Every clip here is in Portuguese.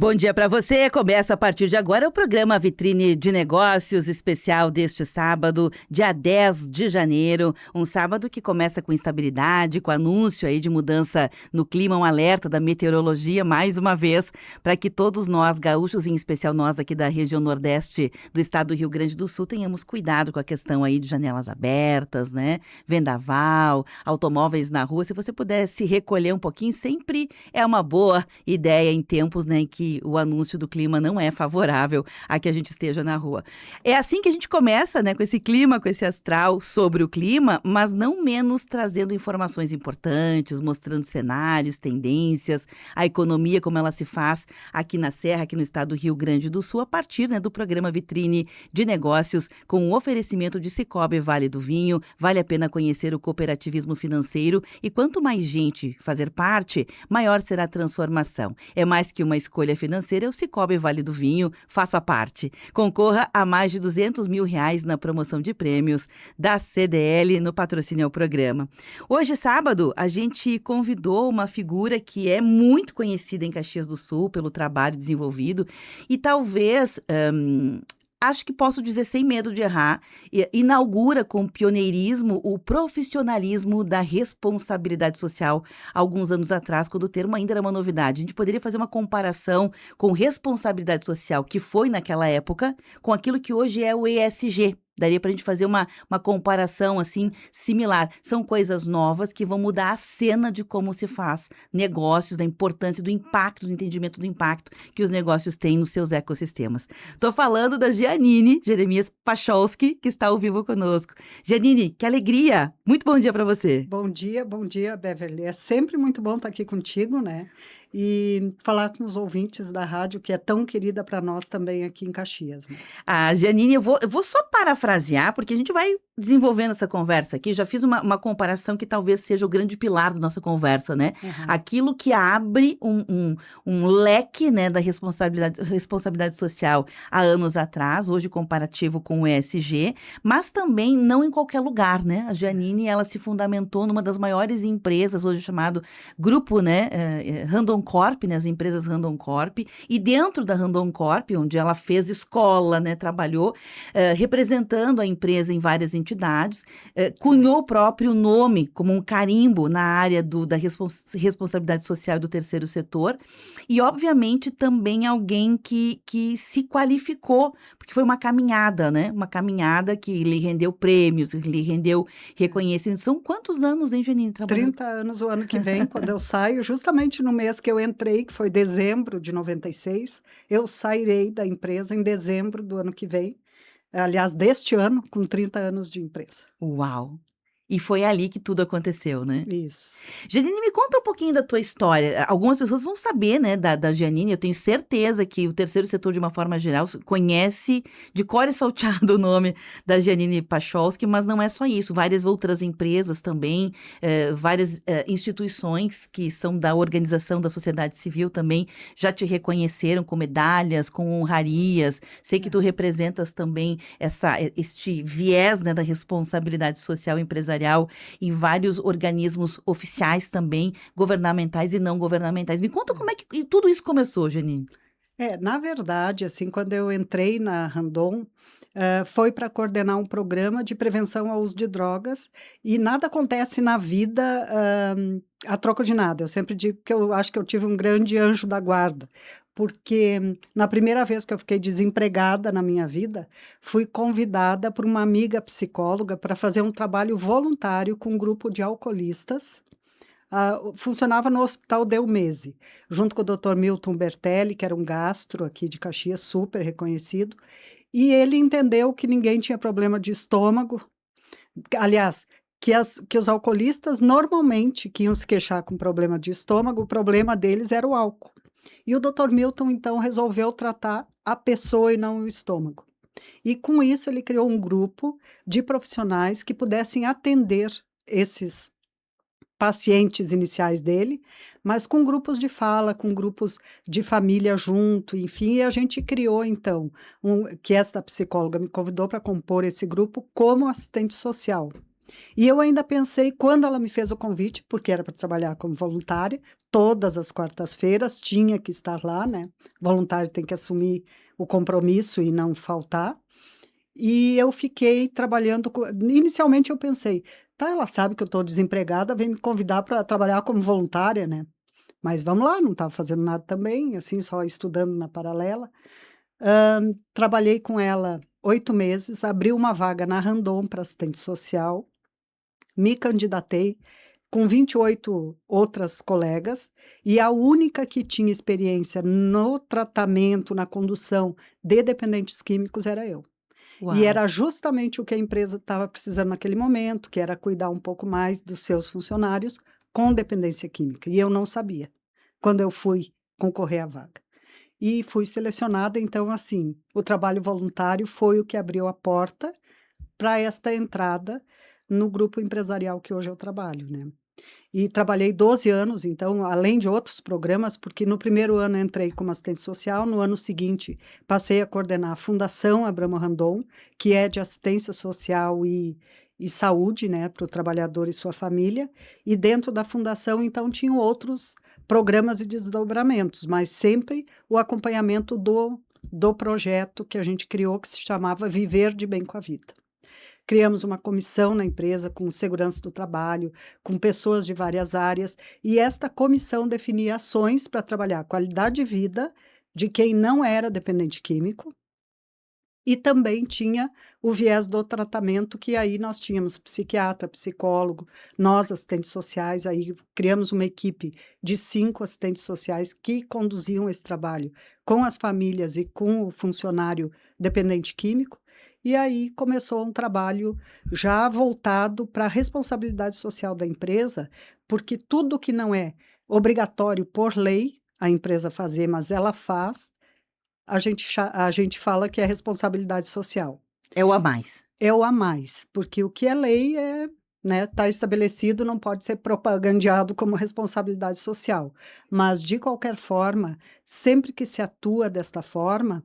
Bom dia para você. Começa a partir de agora o programa Vitrine de Negócios especial deste sábado, dia 10 de janeiro. Um sábado que começa com instabilidade, com anúncio aí de mudança no clima, um alerta da meteorologia mais uma vez, para que todos nós, gaúchos, em especial nós aqui da região nordeste do estado do Rio Grande do Sul, tenhamos cuidado com a questão aí de janelas abertas, né? Vendaval, automóveis na rua. Se você puder se recolher um pouquinho, sempre é uma boa ideia em tempos, né, em que o anúncio do clima não é favorável a que a gente esteja na rua. É assim que a gente começa, né, com esse clima, com esse astral sobre o clima, mas não menos trazendo informações importantes, mostrando cenários, tendências, a economia, como ela se faz aqui na Serra, aqui no estado do Rio Grande do Sul, a partir, né, do programa Vitrine de Negócios, com o oferecimento de Sicoob Vale do Vinho. Vale a pena conhecer o cooperativismo financeiro e quanto mais gente fazer parte, maior será a transformação. É mais que uma escolha financeira, é o Sicoob Vale do Vinho. Faça parte. Concorra a mais de R$200 mil na promoção de prêmios da CDL no patrocínio ao programa. Hoje, sábado, a gente convidou uma figura que é muito conhecida em Caxias do Sul pelo trabalho desenvolvido e talvez... acho que posso dizer sem medo de errar, inaugura com pioneirismo o profissionalismo da responsabilidade social alguns anos atrás, quando o termo ainda era uma novidade. A gente poderia fazer uma comparação com responsabilidade social, que foi naquela época, com aquilo que hoje é o ESG. Daria para a gente fazer uma comparação assim similar. São coisas novas que vão mudar a cena de como se faz negócios, da importância do impacto, do entendimento do impacto que os negócios têm nos seus ecossistemas. Estou falando da Giannini Jeremias Pacholski, que está ao vivo conosco. Giannini, que alegria! Muito bom dia para você. Bom dia, Beverly. É sempre muito bom estar aqui contigo, né? E falar com os ouvintes da rádio, que é tão querida para nós também aqui em Caxias, né? Giannini, eu vou só parafrasear, porque a gente vai desenvolvendo essa conversa aqui. Já fiz uma comparação que talvez seja o grande pilar da nossa conversa, né? Uhum. Aquilo que abre um leque, né, da responsabilidade social há anos atrás, hoje comparativo com o ESG, mas também não em qualquer lugar, né? A Giannini, ela se fundamentou numa das maiores empresas, hoje chamado Grupo, né, Randon Corp, né, as empresas Randon Corp, e dentro da Randon Corp, onde ela fez escola, né, trabalhou representando a empresa em várias entidades, cunhou o próprio nome como um carimbo na área da responsabilidade social do terceiro setor, e obviamente também alguém que se qualificou, porque foi uma caminhada, né, uma caminhada que lhe rendeu prêmios, lhe rendeu reconhecimento. São quantos anos, hein, Janine, trabalhando? 30 anos o ano que vem, quando eu saio, justamente no mês que eu entrei, que foi dezembro de 96, eu sairei da empresa em dezembro do ano que vem, aliás, deste ano, com 30 anos de empresa. Uau! E foi ali que tudo aconteceu, né? Isso. Janine, me conta um pouquinho da tua história. Algumas pessoas vão saber, né, da Giannini. Eu tenho certeza que o terceiro setor, de uma forma geral, conhece de cor e salteado o nome da Giannini Pacholski, mas não é só isso. Várias outras empresas também, várias instituições que são da organização da sociedade civil também já te reconheceram com medalhas, com honrarias. Sei que tu representas também este viés, né, da responsabilidade social empresarial em vários organismos oficiais também, governamentais e não governamentais. Me conta como é que tudo isso começou, Janine. Na verdade, assim, quando eu entrei na Randon, foi para coordenar um programa de prevenção ao uso de drogas, e nada acontece na vida, a troco de nada. Eu sempre digo que eu acho que eu tive um grande anjo da guarda, porque na primeira vez que eu fiquei desempregada na minha vida, fui convidada por uma amiga psicóloga para fazer um trabalho voluntário com um grupo de alcoolistas. Funcionava no Hospital Delmese, junto com o Dr. Milton Bertelli, que era um gastro aqui de Caxias, super reconhecido, e ele entendeu que ninguém tinha problema de estômago, aliás, que os alcoolistas normalmente que iam se queixar com problema de estômago, o problema deles era o álcool. E o Dr. Milton, então, resolveu tratar a pessoa e não o estômago. E com isso ele criou um grupo de profissionais que pudessem atender esses pacientes iniciais dele, mas com grupos de fala, com grupos de família junto, enfim, e a gente criou, então, que esta psicóloga me convidou para compor esse grupo como assistente social. E eu ainda pensei, quando ela me fez o convite, porque era para trabalhar como voluntária, todas as quartas-feiras tinha que estar lá, né? Voluntário tem que assumir o compromisso e não faltar. E eu fiquei trabalhando. Inicialmente eu pensei, tá, ela sabe que eu estou desempregada, vem me convidar para trabalhar como voluntária, né? Mas vamos lá, não estava fazendo nada também, assim, só estudando na paralela. Trabalhei com ela 8 meses, abri uma vaga na Randon para assistente social, me candidatei com 28 outras colegas, e a única que tinha experiência no tratamento, na condução de dependentes químicos era eu. E Uau! era justamente o que a empresa estava precisando naquele momento, que era cuidar um pouco mais dos seus funcionários com dependência química. E eu não sabia, quando eu fui concorrer à vaga. E fui selecionada, então, assim, o trabalho voluntário foi o que abriu a porta para esta entrada no grupo empresarial que hoje eu trabalho, né? E trabalhei 12 anos, então, além de outros programas, porque no primeiro ano entrei como assistente social, no ano seguinte passei a coordenar a Fundação Abramo Randon, que é de assistência social e saúde, né, para o trabalhador e sua família, e dentro da fundação, então, tinham outros programas e desdobramentos, mas sempre o acompanhamento do projeto que a gente criou, que se chamava Viver de Bem com a Vida. Criamos uma comissão na empresa com segurança do trabalho, com pessoas de várias áreas, e esta comissão definia ações para trabalhar a qualidade de vida de quem não era dependente químico, e também tinha o viés do tratamento, que aí nós tínhamos psiquiatra, psicólogo, nós, assistentes sociais, aí criamos uma equipe de 5 assistentes sociais que conduziam esse trabalho com as famílias e com o funcionário dependente químico, e aí começou um trabalho já voltado para a responsabilidade social da empresa, porque tudo que não é obrigatório por lei a empresa fazer, mas ela faz, a gente fala que é responsabilidade social. É o a mais. É o a mais, porque o que é lei é, né, tá estabelecido, não pode ser propagandeado como responsabilidade social. Mas, de qualquer forma, sempre que se atua desta forma,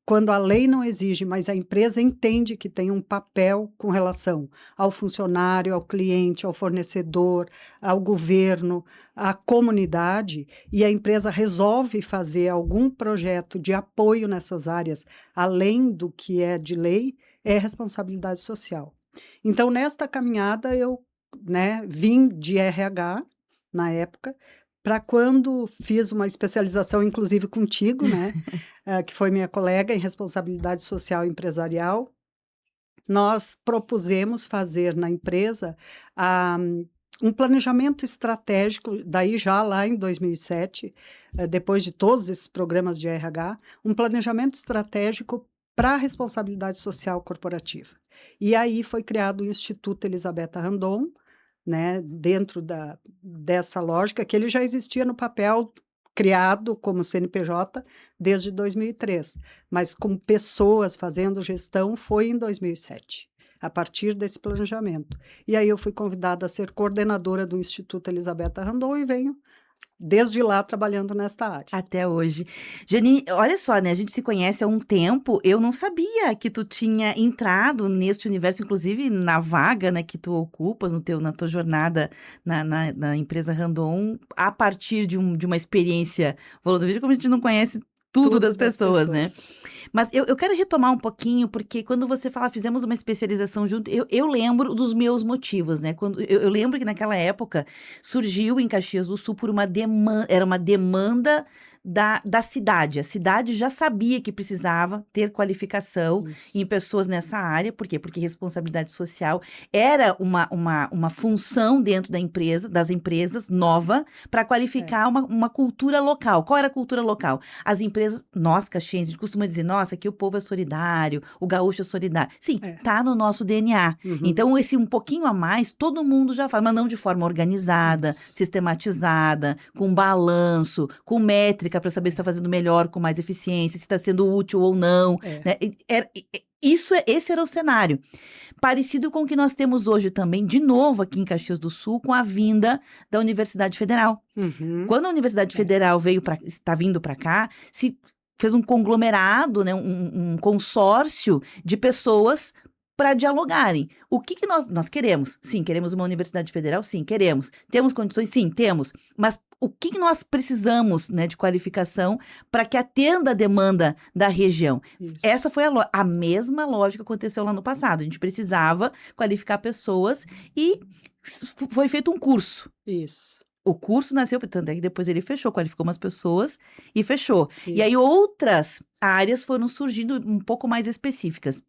quando a lei não exige, mas a empresa entende que tem um papel com relação ao funcionário, ao cliente, ao fornecedor, ao governo, à comunidade, e a empresa resolve fazer algum projeto de apoio nessas áreas, além do que é de lei, é responsabilidade social. Então, nesta caminhada, eu, né, vim de RH na época, para quando fiz uma especialização, inclusive contigo, né? Que foi minha colega em responsabilidade social e empresarial, nós propusemos fazer na empresa ah, um planejamento estratégico, daí já lá em 2007, depois de todos esses programas de RH, um planejamento estratégico para a responsabilidade social corporativa. E aí foi criado o Instituto Elisabetta Randon, né, dentro dessa lógica, que ele já existia no papel criado como CNPJ desde 2003, mas com pessoas fazendo gestão foi em 2007, a partir desse planejamento. E aí eu fui convidada a ser coordenadora do Instituto Elisabetta Randon e venho desde lá trabalhando nesta área. Até hoje. Janine, olha só, né? A gente se conhece há um tempo. Eu não sabia que tu tinha entrado neste universo, inclusive na vaga, né, que tu ocupas na tua jornada na empresa Randon, a partir de uma experiência voluntária, como a gente não conhece tudo das pessoas, né? Mas eu quero retomar um pouquinho, porque quando você fala, fizemos uma especialização junto, eu lembro dos meus motivos, né? Quando, eu lembro que naquela época surgiu em Caxias do Sul por uma demanda, era uma demanda da cidade. A cidade já sabia que precisava ter qualificação em Isso. pessoas nessa área. Por quê? Porque responsabilidade social era uma função dentro das empresas nova para É, qualificar uma cultura local. Qual era a cultura local? As empresas, nós, caxienses, a gente costuma dizer, nossa, aqui o povo é solidário, o gaúcho é solidário. Sim, é. tá no nosso DNA. Uhum. Então, esse um pouquinho a mais, todo mundo já faz, mas não de forma organizada, Isso. sistematizada, com balanço, com métrica para saber se está fazendo melhor, com mais eficiência, se está sendo útil ou não. É. Né? Esse era o cenário. Parecido com o que nós temos hoje também, de novo aqui em Caxias do Sul, com a vinda da Universidade Federal. Uhum. Quando a Universidade Federal está vindo para cá, se fez um conglomerado, né, um consórcio de pessoas para dialogarem. O que que nós queremos? Sim, queremos uma universidade federal? Sim, queremos. Temos condições? Sim, temos. Mas o que que nós precisamos, né, de qualificação para que atenda a demanda da região? Essa Isso, foi a mesma lógica que aconteceu lá no passado. A gente precisava qualificar pessoas e foi feito um curso. isso, O curso nasceu, tanto é que depois ele fechou, qualificou umas pessoas e fechou. E aí isso. outras áreas foram surgindo um pouco mais específicas.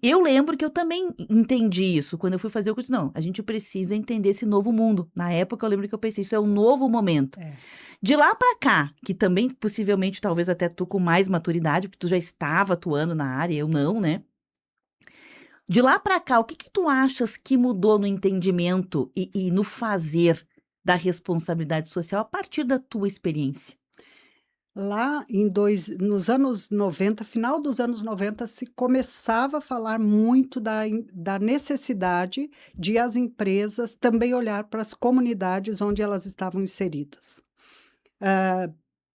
Eu lembro que eu também entendi isso quando eu fui fazer o curso. Não, a gente precisa entender esse novo mundo. Na época eu lembro que eu pensei, isso é um novo momento. É. De lá para cá, que também possivelmente talvez até tu com mais maturidade, porque tu já estava atuando na área, eu não, né? De lá para cá, o que que tu achas que mudou no entendimento e no fazer da responsabilidade social a partir da tua experiência? Lá nos anos 90, final dos anos 90, se começava a falar muito da necessidade de as empresas também olhar para as comunidades onde elas estavam inseridas. Ah,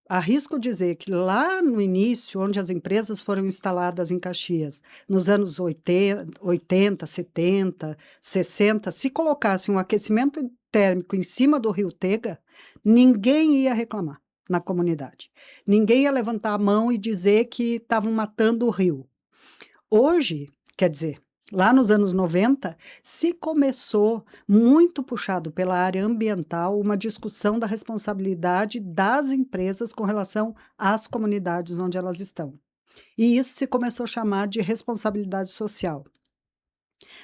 arrisco dizer que lá no início, onde as empresas foram instaladas em Caxias, nos anos 80, 70, 60, se colocasse um aquecimento térmico em cima do rio Tega, ninguém ia reclamar na comunidade. Ninguém ia levantar a mão e dizer que estavam matando o rio. Hoje, quer dizer, lá nos anos 90, se começou, muito puxado pela área ambiental, uma discussão da responsabilidade das empresas com relação às comunidades onde elas estão. E isso se começou a chamar de responsabilidade social.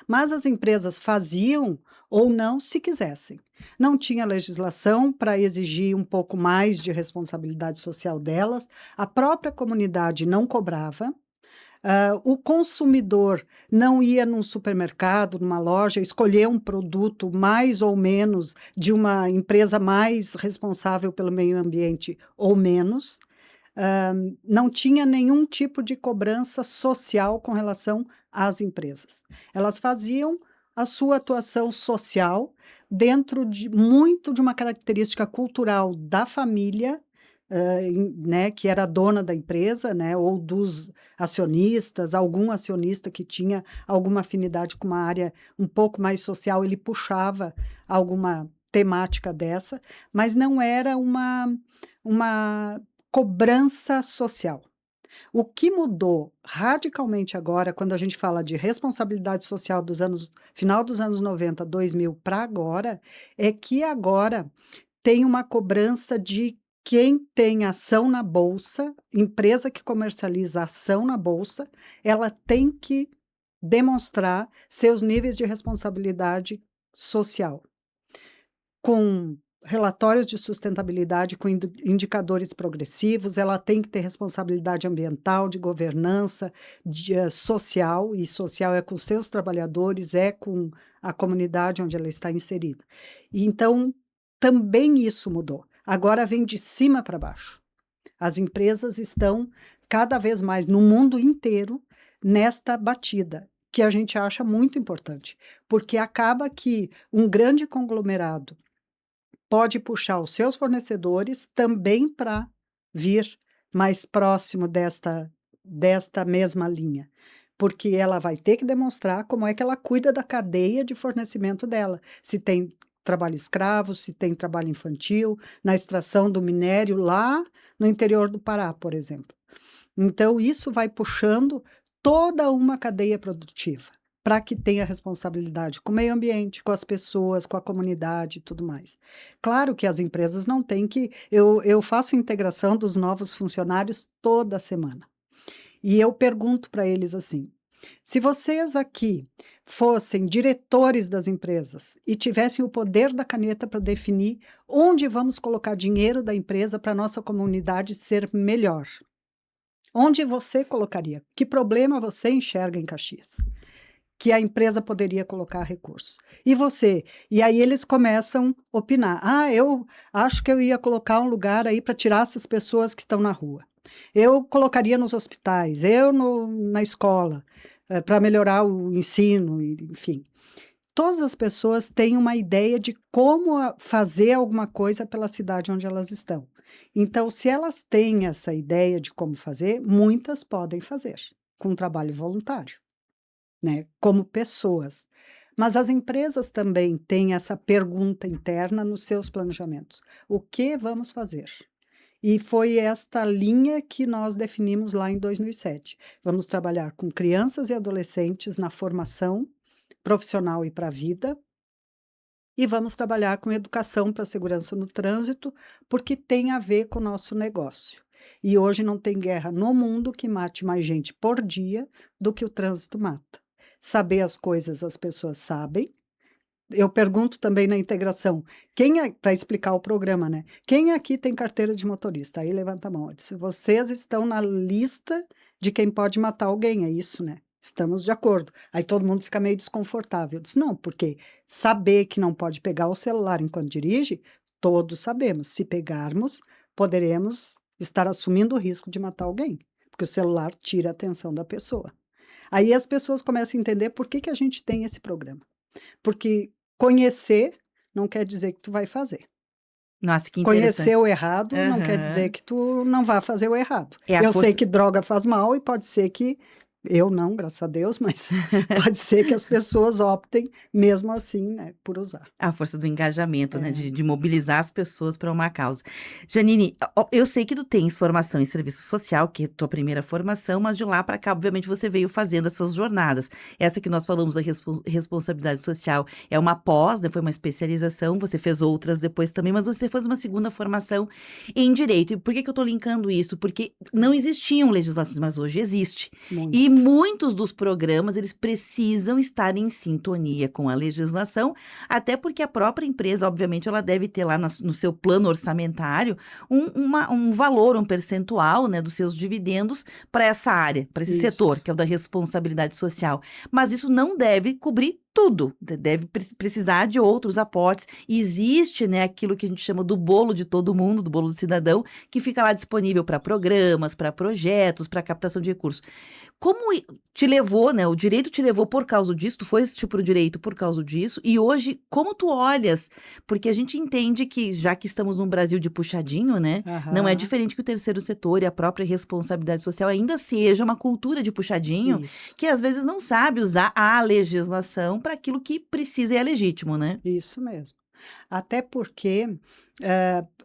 Mas as empresas faziam ou não se quisessem. Não tinha legislação para exigir um pouco mais de responsabilidade social delas, a própria comunidade não cobrava. O consumidor não ia num supermercado, numa loja, escolher um produto mais ou menos de uma empresa mais responsável pelo meio ambiente ou menos. Não tinha nenhum tipo de cobrança social com relação às empresas. Elas faziam a sua atuação social dentro de muito de uma característica cultural da família, né, que era a dona da empresa, né, ou dos acionistas, algum acionista que tinha alguma afinidade com uma área um pouco mais social, ele puxava alguma temática dessa, mas não era uma cobrança social. O que mudou radicalmente agora, quando a gente fala de responsabilidade social dos anos final dos anos 90, 2000 para agora, é que agora tem uma cobrança de quem tem ação na bolsa, empresa que comercializa ação na bolsa, ela tem que demonstrar seus níveis de responsabilidade social, com relatórios de sustentabilidade, com indicadores progressivos, ela tem que ter responsabilidade ambiental, de governança, social, e social é com seus trabalhadores, é com a comunidade onde ela está inserida. E então, também isso mudou. Agora vem de cima para baixo. As empresas estão cada vez mais no mundo inteiro nesta batida, que a gente acha muito importante, porque acaba que um grande conglomerado pode puxar os seus fornecedores também para vir mais próximo desta mesma linha, porque ela vai ter que demonstrar como é que ela cuida da cadeia de fornecimento dela, se tem trabalho escravo, se tem trabalho infantil, na extração do minério lá no interior do Pará, por exemplo. Então isso vai puxando toda uma cadeia produtiva, para que tenha responsabilidade com o meio ambiente, com as pessoas, com a comunidade e tudo mais. Claro que as empresas não têm que eu faço integração dos novos funcionários toda semana, e eu pergunto para eles assim: "Se vocês aqui fossem diretores das empresas e tivessem o poder da caneta para definir onde vamos colocar dinheiro da empresa para nossa comunidade ser melhor, onde você colocaria? Que problema você enxerga em Caxias? Que a empresa poderia colocar recursos. E você?" E aí eles começam a opinar: "Ah, eu acho que eu ia colocar um lugar aí para tirar essas pessoas que estão na rua. Eu colocaria nos hospitais, eu na escola, para melhorar o ensino", e enfim. Todas as pessoas têm uma ideia de como fazer alguma coisa pela cidade onde elas estão. Então, se elas têm essa ideia de como fazer, muitas podem fazer, com trabalho voluntário. né, como pessoas. Mas as empresas também têm essa pergunta interna nos seus planejamentos: "O que vamos fazer?". E foi esta linha que nós definimos lá em 2007. Vamos trabalhar com crianças e adolescentes na formação profissional e para a vida, e vamos trabalhar com educação para a segurança no trânsito, porque tem a ver com o nosso negócio. E hoje não tem guerra no mundo que mate mais gente por dia do que o trânsito mata. Saber as coisas as pessoas sabem. Eu pergunto também na integração, quem é para explicar o programa, né, quem aqui tem carteira de motorista? Aí levanta a mão, eu disse: "Vocês estão na lista de quem pode matar alguém, é isso, né?". Estamos de acordo. Aí todo mundo fica meio desconfortável. Eu disse: "Não, porque saber que não pode pegar o celular enquanto dirige, todos sabemos. Se pegarmos, poderemos estar assumindo o risco de matar alguém, porque o celular tira a atenção da pessoa". Aí as pessoas começam a entender por que que a gente tem esse programa. Porque conhecer não quer dizer que tu vai fazer. Nossa, que Conhecer interessante. o errado não quer dizer Aham. que tu não vá fazer o errado. É a Eu sei força. que droga faz mal e pode ser que eu não, graças a Deus, mas pode ser que as pessoas optem mesmo assim, né, por usar. A força do engajamento, né, É, de mobilizar as pessoas para uma causa. Janine, eu sei que tu tens formação em serviço social, que é tua primeira formação, mas de lá para cá, obviamente, você veio fazendo essas jornadas. Essa que nós falamos da responsabilidade social é uma pós, né, foi uma especialização, você fez outras depois também, mas você fez uma segunda formação em direito. E por que que eu estou linkando isso? Porque não existiam legislações, mas hoje existe. E muito. muitos dos programas, eles precisam estar em sintonia com a legislação, até porque a própria empresa, obviamente, ela deve ter lá no seu plano orçamentário um valor, um percentual, né, dos seus dividendos para essa área, para esse setor, Isso, que é o da responsabilidade social. Mas isso não deve cobrir tudo, deve precisar de outros aportes. E existe, né, aquilo que a gente chama do bolo de todo mundo, do bolo do cidadão, que fica lá disponível para programas, para projetos, para captação de recursos. Como te levou, né, o direito te levou por causa disso, tu foste para o direito por causa disso, e hoje como tu olhas, porque a gente entende que já que estamos num Brasil de puxadinho, né, não é aham, diferente que o terceiro setor e a própria responsabilidade social ainda seja uma cultura de puxadinho, isso. que às vezes não sabe usar a legislação para aquilo que precisa e é legítimo, né. Isso mesmo. Até porque,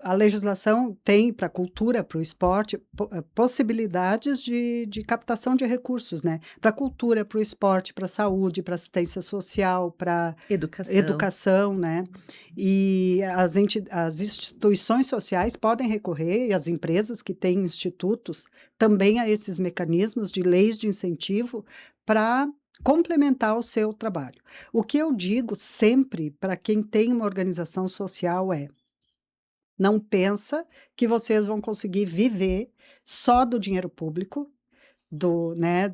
a legislação tem para a cultura, para o esporte, possibilidades de captação de recursos, né, para a cultura, para o esporte, pra saúde, para assistência social, para Educação. educação, né. E as instituições sociais podem recorrer, e as empresas que têm institutos, também a esses mecanismos de leis de incentivo para complementar o seu trabalho. O que eu digo sempre para quem tem uma organização social é: não pensa que vocês vão conseguir viver só do dinheiro público, do né,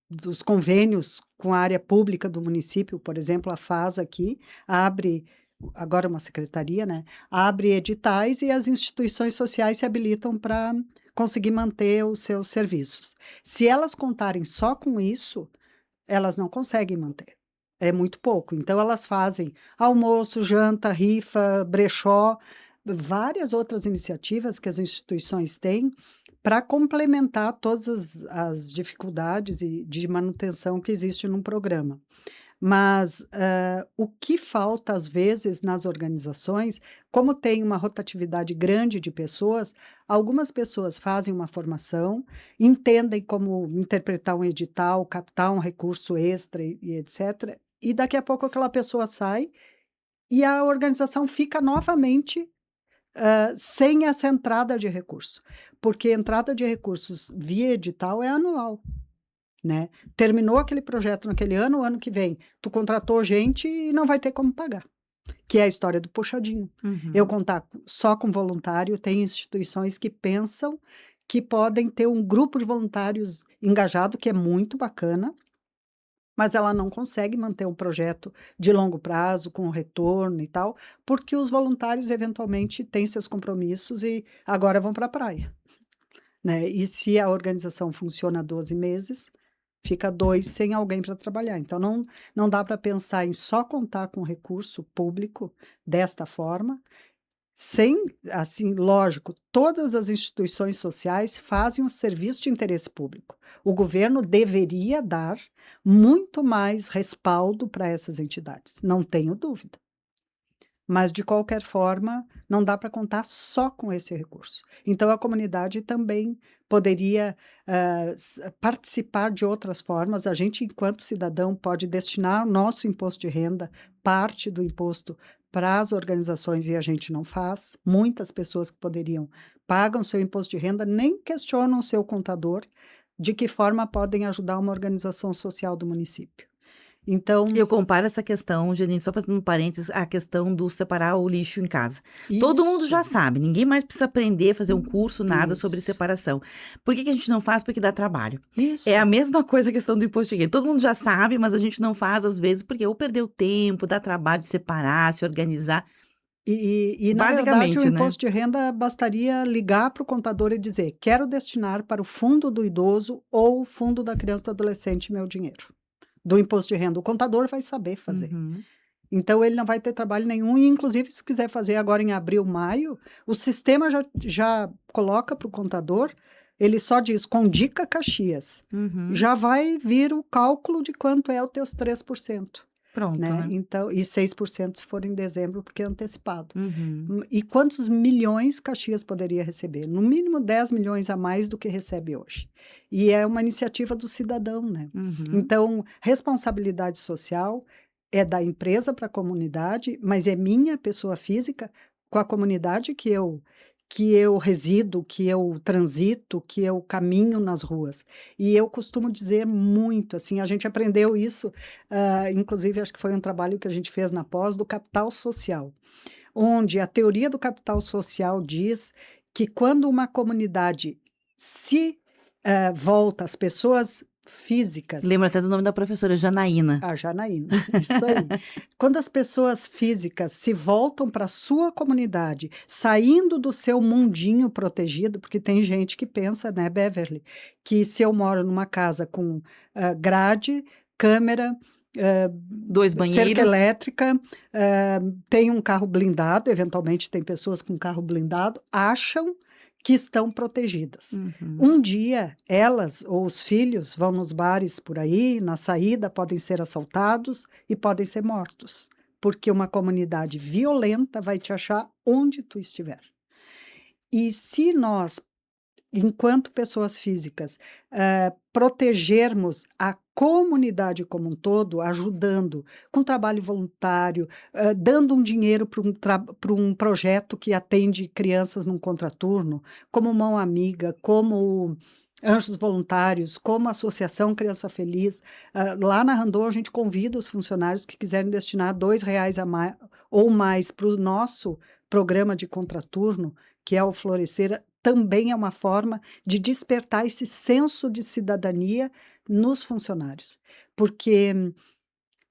dos convênios com a área pública do município, por exemplo, a FAS aqui abre agora uma secretaria, né, abre editais e as instituições sociais se habilitam para conseguir manter os seus serviços. Se elas contarem só com isso, elas não conseguem manter. É muito pouco. Então elas fazem almoço, janta, rifa, brechó, várias outras iniciativas que as instituições têm para complementar todas as dificuldades de manutenção que existe num programa. Mas, o que falta às vezes nas organizações, como tem uma rotatividade grande de pessoas, algumas pessoas fazem uma formação, entendem como interpretar um edital, captar um recurso extra e etcétera, e daqui a pouco aquela pessoa sai e a organização fica novamente, sem essa entrada de recurso, porque entrada de recursos via edital é anual. Né, terminou aquele projeto naquele ano, o ano que vem, tu contratou gente e não vai ter como pagar, que é a história do puxadinho. Eu Uhum. contar só com voluntário, tem instituições que pensam que podem ter um grupo de voluntários engajado, que é muito bacana, mas ela não consegue manter um projeto de longo prazo, com retorno e tal, porque os voluntários eventualmente têm seus compromissos e agora vão para a praia, né. E se a organização funciona 12 meses, fica 2 sem alguém para trabalhar. Então não dá para pensar em só contar com recurso público desta forma, Sem, assim, lógico, todas as instituições sociais fazem um serviço de interesse público. O governo deveria dar muito mais respaldo para essas entidades, não tenho dúvida. Mas, de qualquer forma, não dá para contar só com esse recurso. Então, a comunidade também poderia participar de outras formas. A gente, enquanto cidadão, pode destinar o nosso imposto de renda, parte do imposto, para as organizações e a gente não faz. Muitas pessoas que poderiam pagam seu imposto de renda, nem questionam o seu contador de que forma podem ajudar uma organização social do município. Então, Eu comparo essa questão, Janine, só fazendo um parênteses, a questão do separar o lixo em casa. Todo mundo já isso, sabe, ninguém mais precisa aprender, fazer um curso, nada sobre isso, separação. Por que que a gente não faz? Porque dá trabalho. É a isso. mesma coisa a questão do imposto de renda. Todo mundo já sabe, mas a gente não faz às vezes porque ou perdeu tempo, dá trabalho de separar, se organizar. Na verdade, o Basicamente, né? imposto de renda bastaria ligar para o contador e dizer: quero destinar para o fundo do idoso ou o fundo da criança e do adolescente meu dinheiro. Do imposto de renda. O contador vai saber fazer. Uhum. Então, ele não vai ter trabalho nenhum. E, inclusive, se quiser fazer agora em abril, maio, o sistema já coloca para o contador, ele só diz com dica Caxias. Uhum. Já vai vir o cálculo de quanto é os teus 3%. Pronto, Né? né? Então, e 6% se for em dezembro, porque é antecipado. Uhum. E quantos milhões Caxias poderia receber? No mínimo 10 milhões a mais do que recebe hoje. E é uma iniciativa do cidadão, né? Uhum. Então, responsabilidade social é da empresa para a comunidade, mas é minha pessoa física com a comunidade que eu resido, que eu transito, que eu caminho nas ruas. E eu costumo dizer muito, assim, a gente aprendeu isso, inclusive acho que foi um trabalho que a gente fez na pós do capital social, onde a teoria do capital social diz que quando uma comunidade se volta às pessoas físicas. Lembro até do nome da professora, Janaína. A Janaína, isso aí. Quando as pessoas físicas se voltam para a sua comunidade, saindo do seu mundinho protegido, porque tem gente que pensa, né, Beverly, que se eu moro numa casa com grade, câmera, Dois cerca banheiros. elétrica, tem um carro blindado, eventualmente tem pessoas com carro blindado, acham que estão protegidas. Uhum. Um dia, elas ou os filhos vão nos bares por aí, na saída, podem ser assaltados e podem ser mortos, porque uma comunidade violenta vai te achar onde tu estiver. E se nós, enquanto pessoas físicas, protegermos a comunidade como um todo, ajudando com trabalho voluntário, dando um dinheiro para um projeto que atende crianças num contraturno, como Mão Amiga, como Anjos Voluntários, como a Associação Criança Feliz. Lá na Randon, a gente convida os funcionários que quiserem destinar R$ 2 a mais, ou mais para o nosso programa de contraturno, que é o Florescer, também é uma forma de despertar esse senso de cidadania nos funcionários. Porque,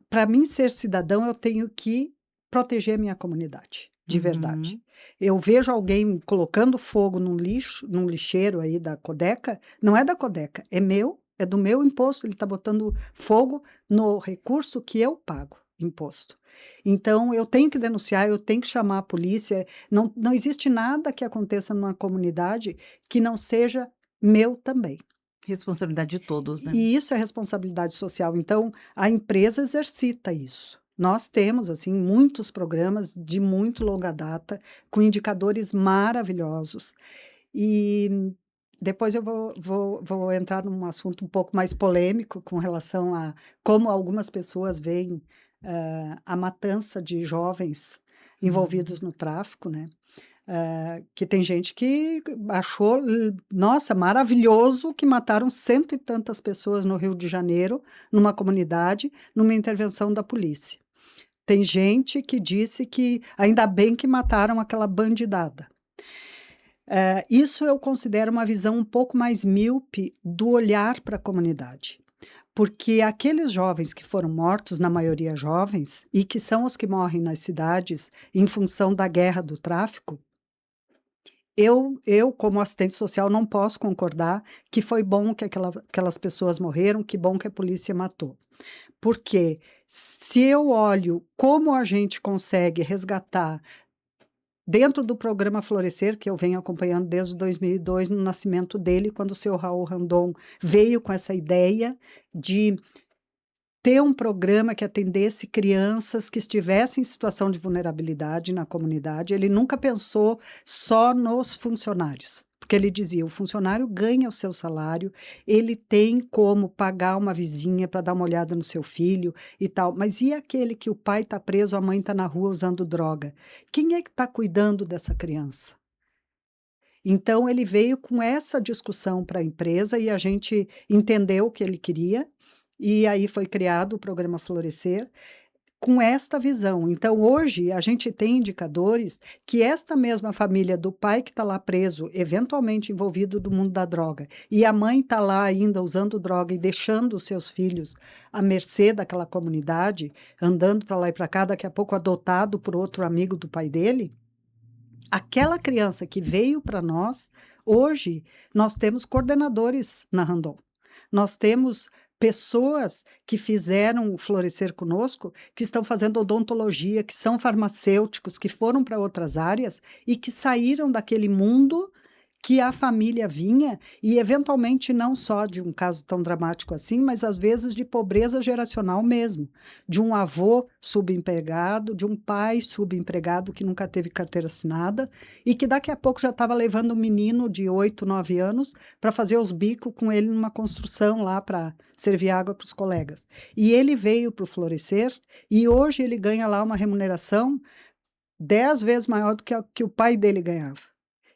para mim ser cidadão, eu tenho que proteger a minha comunidade, de verdade. Uhum. Eu vejo alguém colocando fogo num lixo, num lixeiro aí da Codeca, não é da Codeca, é meu, é do meu imposto, ele está botando fogo no recurso que eu pago imposto. Então, eu tenho que denunciar, eu tenho que chamar a polícia. Não existe nada que aconteça numa comunidade que não seja meu também. Responsabilidade de todos, né? E isso é responsabilidade social. Então, a empresa exercita isso. Nós temos, assim, muitos programas de muito longa data, com indicadores maravilhosos. E depois eu vou entrar num assunto um pouco mais polêmico com relação a como algumas pessoas veem a matança de jovens Uhum. envolvidos no tráfico, né? Que tem gente que achou, nossa, maravilhoso que mataram cento e tantas pessoas no Rio de Janeiro, numa comunidade, numa intervenção da polícia. Tem gente que disse que ainda bem que mataram aquela bandidada. Isso eu considero uma visão um pouco mais míope do olhar para a comunidade. Porque aqueles jovens que foram mortos, na maioria jovens, e que são os que morrem nas cidades em função da guerra do tráfico, eu, como assistente social, não posso concordar que foi bom que aquelas pessoas morreram, que bom que a polícia matou. Porque se eu olho como a gente consegue resgatar dentro do programa Florescer, que eu venho acompanhando desde 2002, no nascimento dele, quando o seu Raul Randon veio com essa ideia de ter um programa que atendesse crianças que estivessem em situação de vulnerabilidade na comunidade. Ele nunca pensou só nos funcionários, porque ele dizia: o funcionário ganha o seu salário, ele tem como pagar uma vizinha para dar uma olhada no seu filho e tal, mas e aquele que o pai está preso, a mãe está na rua usando droga? Quem é que está cuidando dessa criança? Então, ele veio com essa discussão para a empresa e a gente entendeu o que ele queria, e aí foi criado o programa Florescer com esta visão. Então, hoje, a gente tem indicadores que esta mesma família do pai que está lá preso, eventualmente envolvido do mundo da droga, e a mãe está lá ainda usando droga e deixando os seus filhos à mercê daquela comunidade, andando para lá e para cá, daqui a pouco adotado por outro amigo do pai dele. Aquela criança que veio para nós, hoje nós temos coordenadores na Randon. Nós temos pessoas que fizeram o Florescer conosco, que estão fazendo odontologia, que são farmacêuticos, que foram para outras áreas e que saíram daquele mundo que a família vinha, e eventualmente não só de um caso tão dramático assim, mas às vezes de pobreza geracional mesmo, de um avô subempregado, de um pai subempregado que nunca teve carteira assinada e que daqui a pouco já estava levando um menino de 8, 9 anos para fazer os bicos com ele numa construção lá para servir água para os colegas. E ele veio para o Florescer e hoje ele ganha lá uma remuneração 10 vezes maior do que o pai dele ganhava.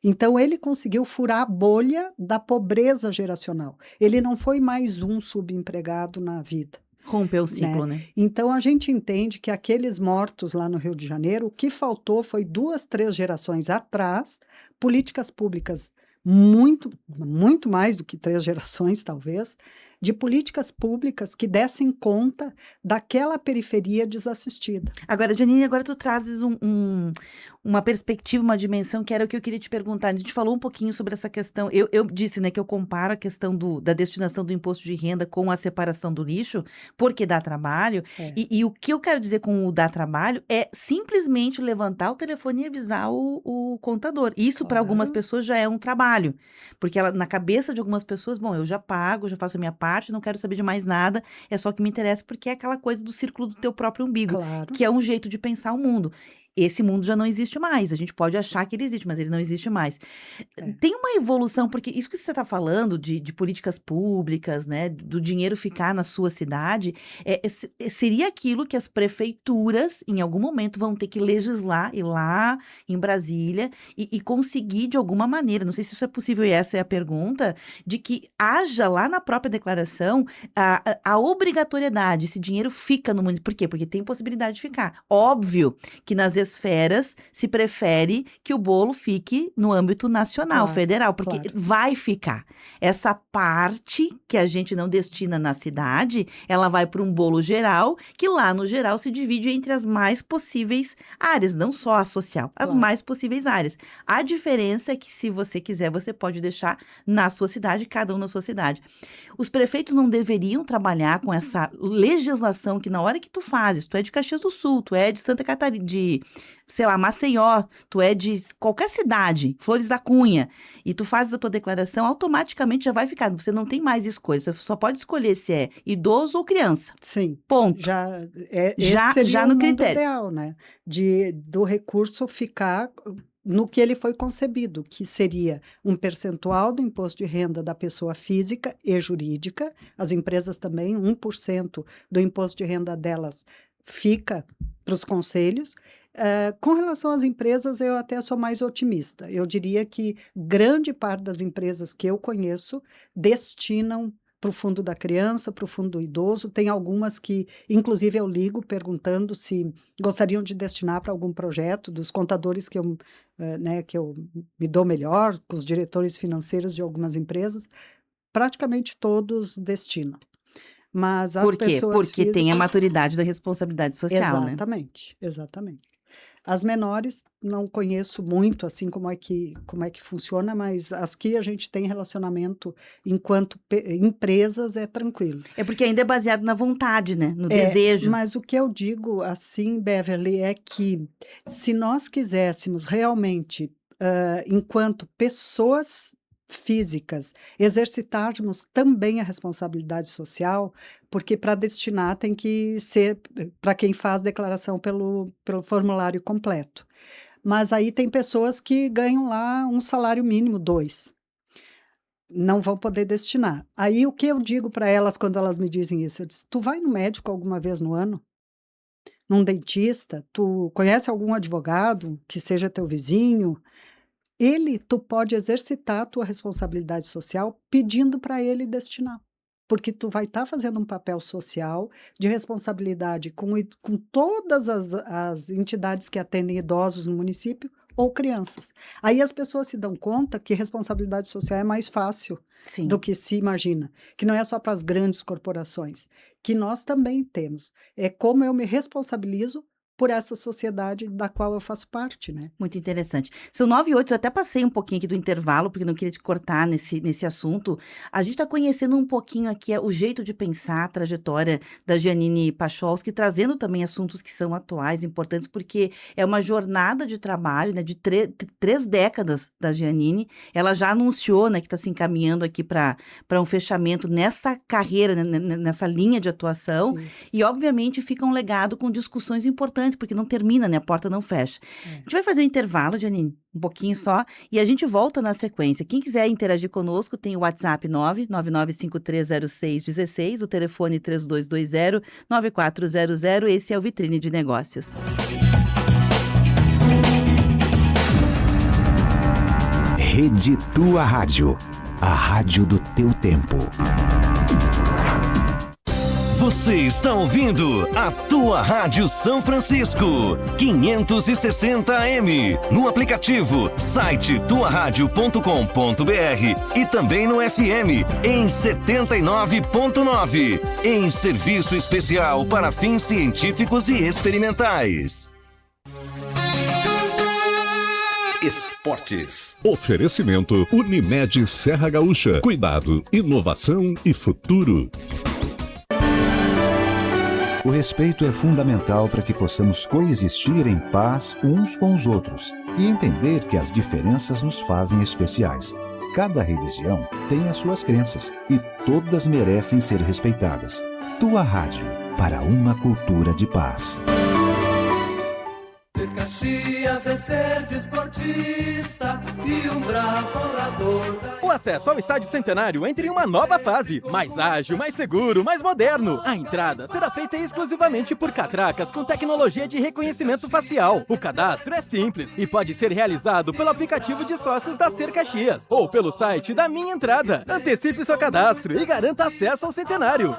Então, ele conseguiu furar a bolha da pobreza geracional. Ele não foi mais um subempregado na vida. Rompeu o ciclo, né? Então, a gente entende que aqueles mortos lá no Rio de Janeiro, o que faltou foi 2, 3 gerações atrás, políticas públicas muito, muito mais do que 3 gerações, talvez, de políticas públicas que dessem conta daquela periferia desassistida. Agora, Janine, agora tu trazes uma perspectiva, uma dimensão que era o que eu queria te perguntar. A gente falou um pouquinho sobre essa questão. Eu disse, né, que eu comparo a questão da destinação do imposto de renda com a separação do lixo, porque dá trabalho. E o que eu quero dizer com o dá trabalho é simplesmente levantar o telefone e avisar o contador. Isso, para algumas pessoas, já é um trabalho. Porque na cabeça de algumas pessoas, bom, eu já pago, já faço a minha parte, não quero saber de mais nada, é só o que me interessa, porque é aquela coisa do círculo do teu próprio umbigo, que é um jeito de pensar o mundo. Esse mundo já não existe mais, a gente pode achar que ele existe, mas ele não existe mais. Tem uma evolução, porque isso que você está falando de políticas públicas, né, do dinheiro ficar na sua cidade, seria aquilo que as prefeituras, em algum momento, vão ter que legislar, ir lá em Brasília e conseguir de alguma maneira, não sei se isso é possível e essa é a pergunta, de que haja lá na própria declaração a obrigatoriedade, esse dinheiro fica no município. Por quê? Porque tem possibilidade de ficar. Óbvio que nas esferas se prefere que o bolo fique no âmbito nacional, federal, porque vai ficar. Essa parte que a gente não destina na cidade, ela vai para um bolo geral, que lá no geral se divide entre as mais possíveis áreas, não só a social, as mais possíveis áreas. A diferença é que, se você quiser, você pode deixar na sua cidade, cada um na sua cidade. Os prefeitos não deveriam trabalhar com essa legislação que, na hora que tu fazes, tu é de Caxias do Sul, tu é de Santa Catarina, de, sei lá, Maceió, tu é de qualquer cidade, Flores da Cunha, e tu fazes a tua declaração, automaticamente já vai ficar, você não tem mais escolha, você só pode escolher se é idoso ou criança. Sim. Ponto. Já no critério ideal, né? Do recurso ficar no que ele foi concebido, que seria um percentual do imposto de renda da pessoa física e jurídica, as empresas também, 1% do imposto de renda delas fica para os conselhos. Com relação às empresas, eu até sou mais otimista. Eu diria que grande parte das empresas que eu conheço destinam para o fundo da criança, para o fundo do idoso. Tem algumas que, inclusive, eu ligo perguntando se gostariam de destinar para algum projeto, dos contadores que eu me dou melhor, com os diretores financeiros de algumas empresas. Praticamente todos destinam. Mas as Por quê? pessoas Porque tem a físicas... maturidade da responsabilidade social, né? Exatamente, exatamente. As menores não conheço muito, assim, como é que funciona, mas as que a gente tem relacionamento enquanto empresas é tranquilo. É porque ainda é baseado na vontade, né? No É, desejo. mas o que eu digo, assim, Beverly, é que se nós quiséssemos realmente, enquanto pessoas físicas, exercitarmos também a responsabilidade social, porque para destinar tem que ser para quem faz declaração pelo formulário completo. Mas aí tem pessoas que ganham lá um salário mínimo, 2, não vão poder destinar. Aí o que eu digo para elas quando elas me dizem isso? Eu disse: "Tu vai no médico alguma vez no ano? Num dentista? Tu conhece algum advogado que seja teu vizinho? Tu pode exercitar a tua responsabilidade social pedindo para ele destinar, porque tu vai estar fazendo um papel social de responsabilidade com todas as entidades que atendem idosos no município ou crianças. Aí as pessoas se dão conta que responsabilidade social é mais fácil do Sim. que se imagina, que não é só para as grandes corporações, que nós também temos. É como eu me responsabilizo por essa sociedade da qual eu faço parte, né. Muito interessante. São 9h08, eu até passei um pouquinho aqui do intervalo, porque não queria te cortar nesse assunto. A gente está conhecendo um pouquinho aqui o jeito de pensar, a trajetória da Jeanine Pacholski, trazendo também assuntos que são atuais, importantes, porque é uma jornada de trabalho, né, de 3 décadas da Jeanine. Ela já anunciou, né, que está se encaminhando aqui para um fechamento nessa carreira, né, nessa linha de atuação. Isso. E, obviamente, fica um legado com discussões importantes, porque não termina, né, a porta não fecha. A É. gente vai fazer um intervalo, Janine, um pouquinho só, e a gente volta na sequência. Quem quiser interagir conosco, tem o WhatsApp 999530616, o telefone 3220-9400, esse é o Vitrine de Negócios. Rede Tua Rádio, a rádio do teu tempo. Você está ouvindo a Tua Rádio São Francisco, 560 AM, no aplicativo, site tuaradio.com.br e também no FM, em 79.9, em serviço especial para fins científicos e experimentais. Esportes. Oferecimento Unimed Serra Gaúcha. Cuidado, inovação e futuro. O respeito é fundamental para que possamos coexistir em paz uns com os outros e entender que as diferenças nos fazem especiais. Cada religião tem as suas crenças e todas merecem ser respeitadas. Tua Rádio, para uma cultura de paz. Ser Caxias é ser desportista e um bravo orador. O acesso ao Estádio Centenário entra em uma nova fase, mais ágil, mais seguro, mais moderno. A entrada será feita exclusivamente por catracas com tecnologia de reconhecimento facial. O cadastro é simples e pode ser realizado pelo aplicativo de sócios da Ser Caxias ou pelo site da Minha Entrada. Antecipe seu cadastro e garanta acesso ao Centenário.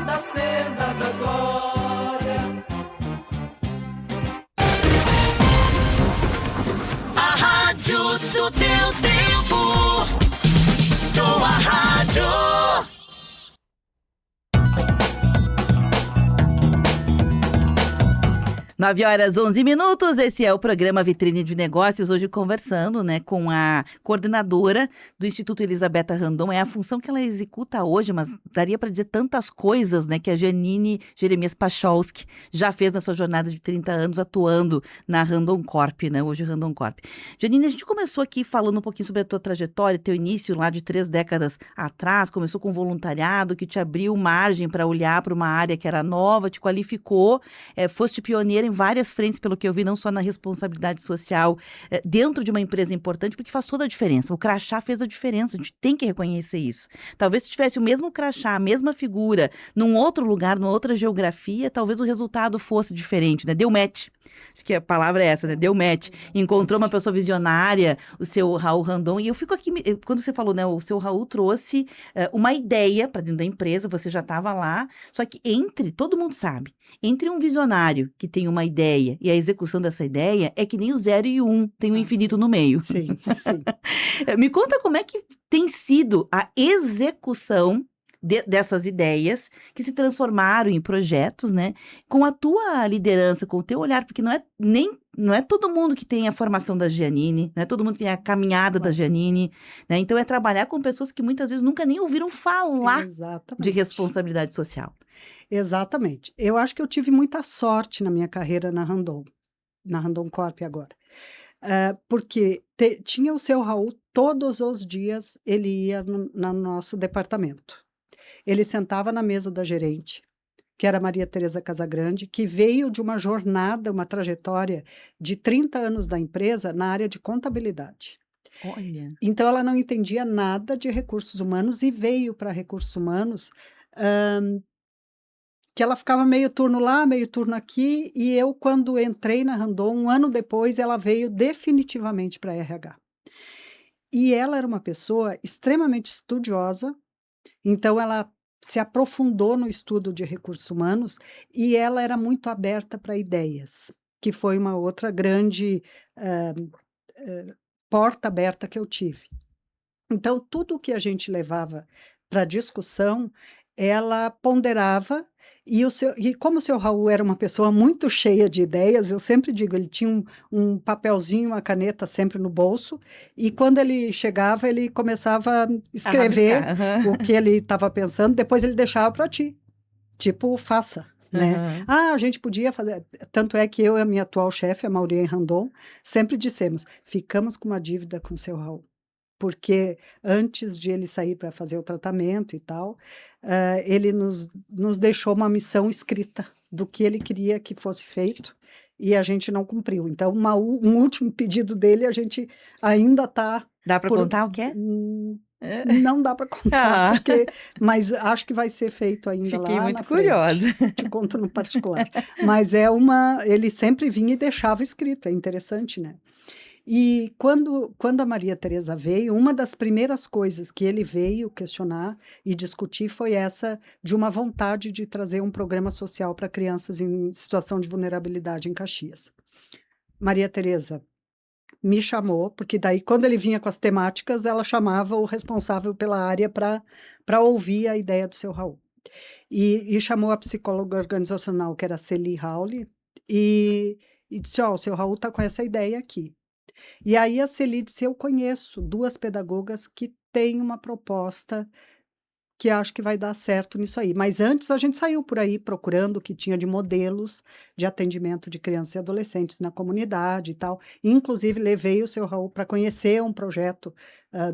Da senda da glória. Rádio do teu tempo. Tua Rádio. 9h11, esse é o programa Vitrine de Negócios, hoje conversando, né, com a coordenadora do Instituto Elisabetta Randon. É a função que ela executa hoje, mas daria para dizer tantas coisas, né, que a Jeanine Jeremias Pacholski já fez na sua jornada de 30 anos atuando na Randon Corp, né, hoje Randon Corp. Jeanine, a gente começou aqui falando um pouquinho sobre a tua trajetória, teu início lá de 3 décadas atrás, começou com voluntariado, que te abriu margem para olhar para uma área que era nova, te qualificou, foste pioneira em várias frentes, pelo que eu vi, não só na responsabilidade social, dentro de uma empresa importante, porque faz toda a diferença. O crachá fez a diferença, a gente tem que reconhecer isso. Talvez se tivesse o mesmo crachá, a mesma figura, num outro lugar, numa outra geografia, talvez o resultado fosse diferente, né? Deu match. Acho que a palavra é essa, né? Deu match. Encontrou uma pessoa visionária, o seu Raul Randon, e eu fico aqui, quando você falou, né? O seu Raul trouxe uma ideia para dentro da empresa, você já estava lá, só que todo mundo sabe, entre um visionário que tem uma ideia e a execução dessa ideia é que nem o 0 e o 1, tem um infinito no meio. Sim, sim. Me conta como é que tem sido a execução dessas ideias que se transformaram em projetos, né? Com a tua liderança, com o teu olhar, porque não é todo mundo que tem a formação da Giannini, não é todo mundo que tem a caminhada da Giannini, né? Então é trabalhar com pessoas que muitas vezes nunca nem ouviram falar de Exatamente. responsabilidade social. Exatamente. Eu acho que eu tive muita sorte na minha carreira na Randon Corp agora. Porque tinha o seu Raul, todos os dias ele ia no nosso departamento. Ele sentava na mesa da gerente, que era Maria Tereza Casagrande, que veio de uma jornada, uma trajetória de 30 anos da empresa na área de contabilidade. Olha. Então, ela não entendia nada de recursos humanos e veio para recursos humanos, que ela ficava meio turno lá, meio turno aqui, e eu, quando entrei na Randon, 1 ano depois, ela veio definitivamente para RH. E ela era uma pessoa extremamente estudiosa, então ela se aprofundou no estudo de recursos humanos e ela era muito aberta para ideias, que foi uma outra grande porta aberta que eu tive. Então, tudo que a gente levava para discussão, ela ponderava, e como o seu Raul era uma pessoa muito cheia de ideias, eu sempre digo, ele tinha um papelzinho, uma caneta sempre no bolso, e quando ele chegava, ele começava a escrever rabiscar. o que ele estava pensando, depois ele deixava para ti, tipo, faça. Né? A gente podia fazer, tanto é que eu e a minha atual chefe, a Maureen Randon, sempre dissemos, ficamos com uma dívida com o seu Raul. Porque antes de ele sair para fazer o tratamento e tal, ele nos deixou uma missão escrita do que ele queria que fosse feito e a gente não cumpriu. Então, um último pedido dele, a gente ainda está... Dá para contar o que é? Não dá para contar, mas acho que vai ser feito ainda. Fiquei lá muito na curiosa. frente. Te conto no particular. Mas ele sempre vinha e deixava escrito, é interessante, né? E quando a Maria Tereza veio, uma das primeiras coisas que ele veio questionar e discutir foi essa de uma vontade de trazer um programa social para crianças em situação de vulnerabilidade em Caxias. Maria Tereza me chamou, porque daí quando ele vinha com as temáticas, ela chamava o responsável pela área para ouvir a ideia do seu Raul. E chamou a psicóloga organizacional, que era a Celi Rauli, e disse, o seu Raul está com essa ideia aqui. E aí a Celi disse, eu conheço 2 pedagogas que têm uma proposta que acho que vai dar certo nisso aí. Mas antes a gente saiu por aí procurando o que tinha de modelos de atendimento de crianças e adolescentes na comunidade e tal. Inclusive levei o seu Raul para conhecer um projeto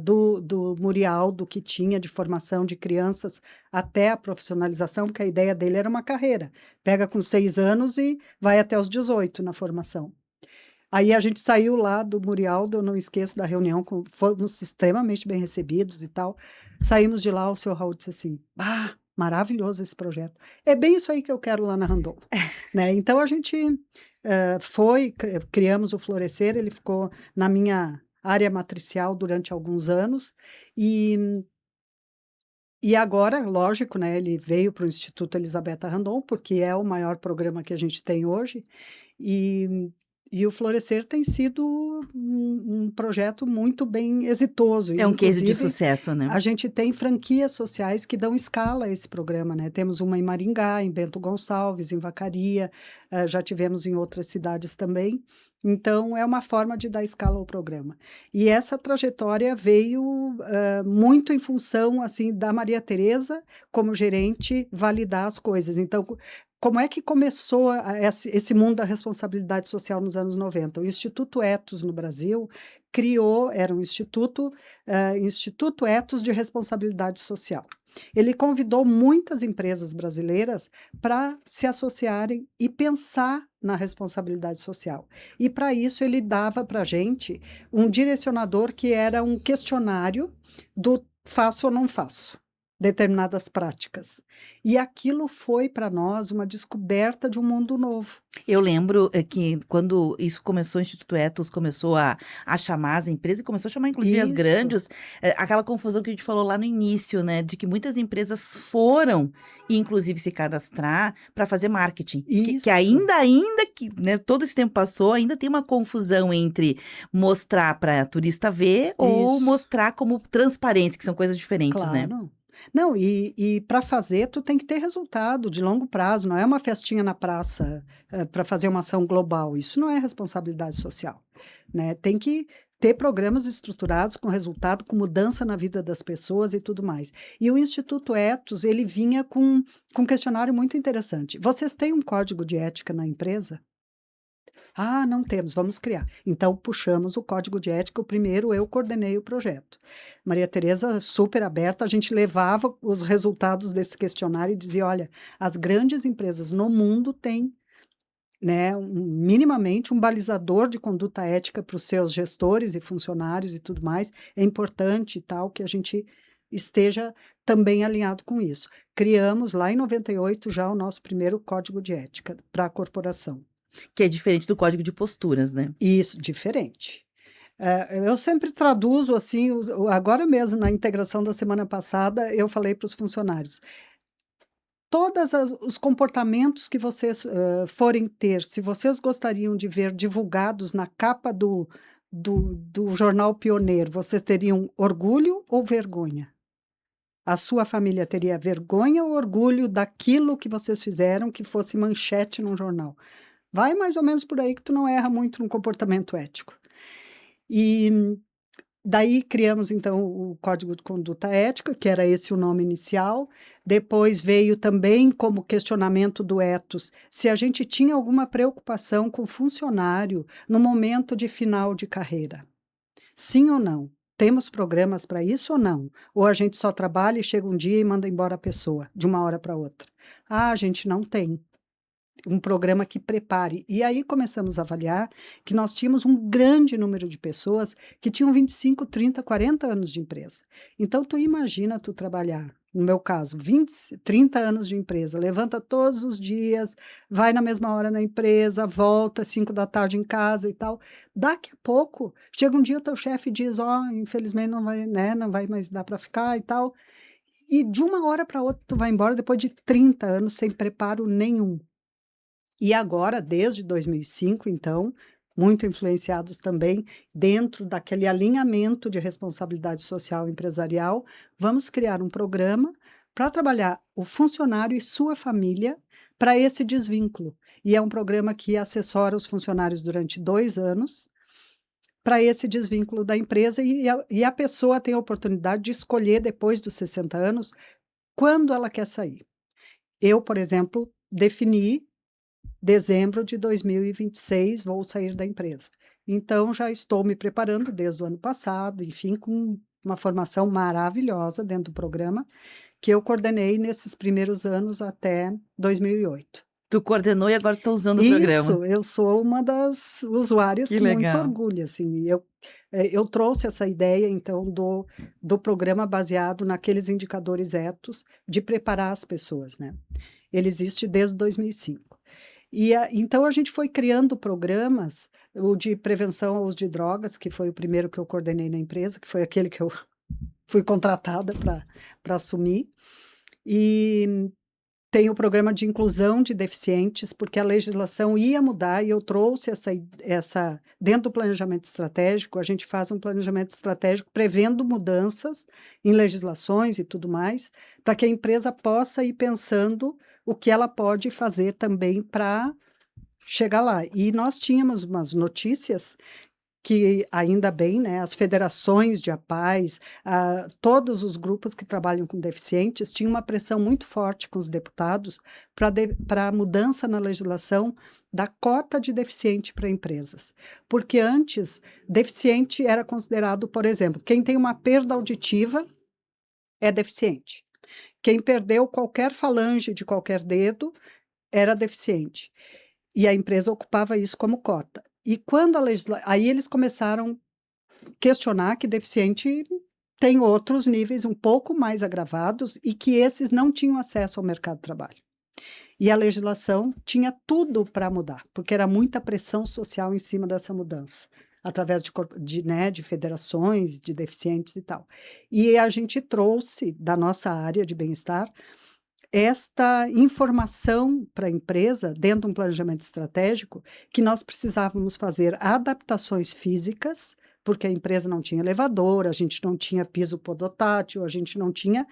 do Murialdo que tinha de formação de crianças até a profissionalização, porque a ideia dele era uma carreira. Pega com 6 anos e vai até os 18 na formação. Aí a gente saiu lá do Murialdo, eu não esqueço da reunião, fomos extremamente bem recebidos e tal. Saímos de lá, o seu Raul disse assim, maravilhoso esse projeto. É bem isso aí que eu quero lá na Randon. Né? Então a gente criamos o Florescer, ele ficou na minha área matricial durante alguns anos. E agora, lógico, né, ele veio para o Instituto Elisabetta Randon, porque é o maior programa que a gente tem hoje. E o Florescer tem sido um projeto muito bem exitoso. É um case de Inclusive, sucesso, né? A gente tem franquias sociais que dão escala a esse programa, né? Temos uma em Maringá, em Bento Gonçalves, em Vacaria, já tivemos em outras cidades também. Então, é uma forma de dar escala ao programa. E essa trajetória veio muito em função, assim, da Maria Tereza, como gerente, validar as coisas. Então, como é que começou esse mundo da responsabilidade social nos anos 90? O Instituto Etos no Brasil era um Instituto Etos de Responsabilidade Social. Ele convidou muitas empresas brasileiras para se associarem e pensar na responsabilidade social. E para isso ele dava para a gente um direcionador que era um questionário do faço ou não faço determinadas práticas. E aquilo foi para nós uma descoberta de um mundo novo. Eu lembro que quando isso começou, o Instituto Etos começou a chamar as empresas e começou a chamar inclusive as grandes, aquela confusão que a gente falou lá no início, né, de que muitas empresas foram, inclusive, se cadastrar para fazer marketing. Que ainda que, né, todo esse tempo passou, ainda tem uma confusão entre mostrar para turista ver ou mostrar como transparência, que são coisas diferentes, né? Claro. Não, e para fazer, tu tem que ter resultado de longo prazo, não é uma festinha na praça para fazer uma ação global. Isso não é responsabilidade social, né? Tem que ter programas estruturados com resultado, com mudança na vida das pessoas e tudo mais. E o Instituto Etos, ele vinha com um questionário muito interessante. Vocês têm um código de ética na empresa? Ah, não temos, vamos criar. Então, puxamos o código de ética. O primeiro, eu coordenei o projeto. Maria Tereza, super aberta, a gente levava os resultados desse questionário e dizia: olha, as grandes empresas no mundo têm, né, minimamente um balizador de conduta ética para os seus gestores e funcionários e tudo mais. É importante e tal que a gente esteja também alinhado com isso. Criamos lá em 98 já o nosso primeiro código de ética para a corporação. Que é diferente do código de posturas, né? Isso, diferente. Eu sempre traduzo assim, agora mesmo na integração da semana passada, eu falei para os funcionários: todos os comportamentos que vocês forem ter, se vocês gostariam de ver divulgados na capa do jornal Pioneiro, vocês teriam orgulho ou vergonha? A sua família teria vergonha ou orgulho daquilo que vocês fizeram que fosse manchete num jornal? Vai mais ou menos por aí que tu não erra muito no comportamento ético. E daí criamos, então, o Código de Conduta Ética, que era esse o nome inicial. Depois veio também como questionamento do Etos se a gente tinha alguma preocupação com o funcionário no momento de final de carreira. Sim ou não? Temos programas para isso ou não? Ou a gente só trabalha e chega um dia e manda embora a pessoa, de uma hora para outra? Ah, a gente não tem um programa que prepare. E aí começamos a avaliar que nós tínhamos um grande número de pessoas que tinham 25, 30, 40 anos de empresa. Então, tu imagina tu trabalhar, no meu caso, 20, 30 anos de empresa, levanta todos os dias, vai na mesma hora na empresa, volta 5 da tarde em casa e tal. Daqui a pouco, chega um dia o teu chefe diz: infelizmente não vai, né, não vai mais dar para ficar e tal. E de uma hora para outra tu vai embora depois de 30 anos sem preparo nenhum. E agora, desde 2005, então, muito influenciados também dentro daquele alinhamento de responsabilidade social empresarial, vamos criar um programa para trabalhar o funcionário e sua família para esse desvínculo. E é um programa que assessora os funcionários durante 2 anos para esse desvínculo da empresa e a pessoa tem a oportunidade de escolher, depois dos 60 anos, quando ela quer sair. Eu, por exemplo, defini dezembro de 2026 vou sair da empresa. Então, já estou me preparando desde o ano passado, enfim, com uma formação maravilhosa dentro do programa, que eu coordenei nesses primeiros anos até 2008. Tu coordenou e agora tu tá usando o programa. Isso, eu sou uma das usuárias Que com muito legal. orgulho, assim. Eu trouxe essa ideia, então, do programa baseado naqueles indicadores etos de preparar as pessoas, né? Ele existe desde 2005. Então, a gente foi criando programas, o de prevenção ao uso de drogas, que foi o primeiro que eu coordenei na empresa, que foi aquele que eu fui contratada para assumir. E tem o programa de inclusão de deficientes, porque a legislação ia mudar e eu trouxe essa dentro do planejamento estratégico, a gente faz um planejamento estratégico prevendo mudanças em legislações e tudo mais, para que a empresa possa ir pensando o que ela pode fazer também para chegar lá. E nós tínhamos umas notícias que, ainda bem, né, as federações de APAES, todos os grupos que trabalham com deficientes tinham uma pressão muito forte com os deputados para a mudança na legislação da cota de deficiente para empresas. Porque antes, deficiente era considerado, por exemplo, quem tem uma perda auditiva é deficiente. Quem perdeu qualquer falange de qualquer dedo era deficiente. E a empresa ocupava isso como cota. E quando aí eles começaram a questionar que deficiente tem outros níveis um pouco mais agravados e que esses não tinham acesso ao mercado de trabalho. E a legislação tinha tudo para mudar, porque era muita pressão social em cima dessa mudança, através de federações de deficientes e tal. E a gente trouxe da nossa área de bem-estar esta informação para a empresa, dentro de um planejamento estratégico, que nós precisávamos fazer adaptações físicas, porque a empresa não tinha elevador, a gente não tinha piso podotátil, a gente não tinha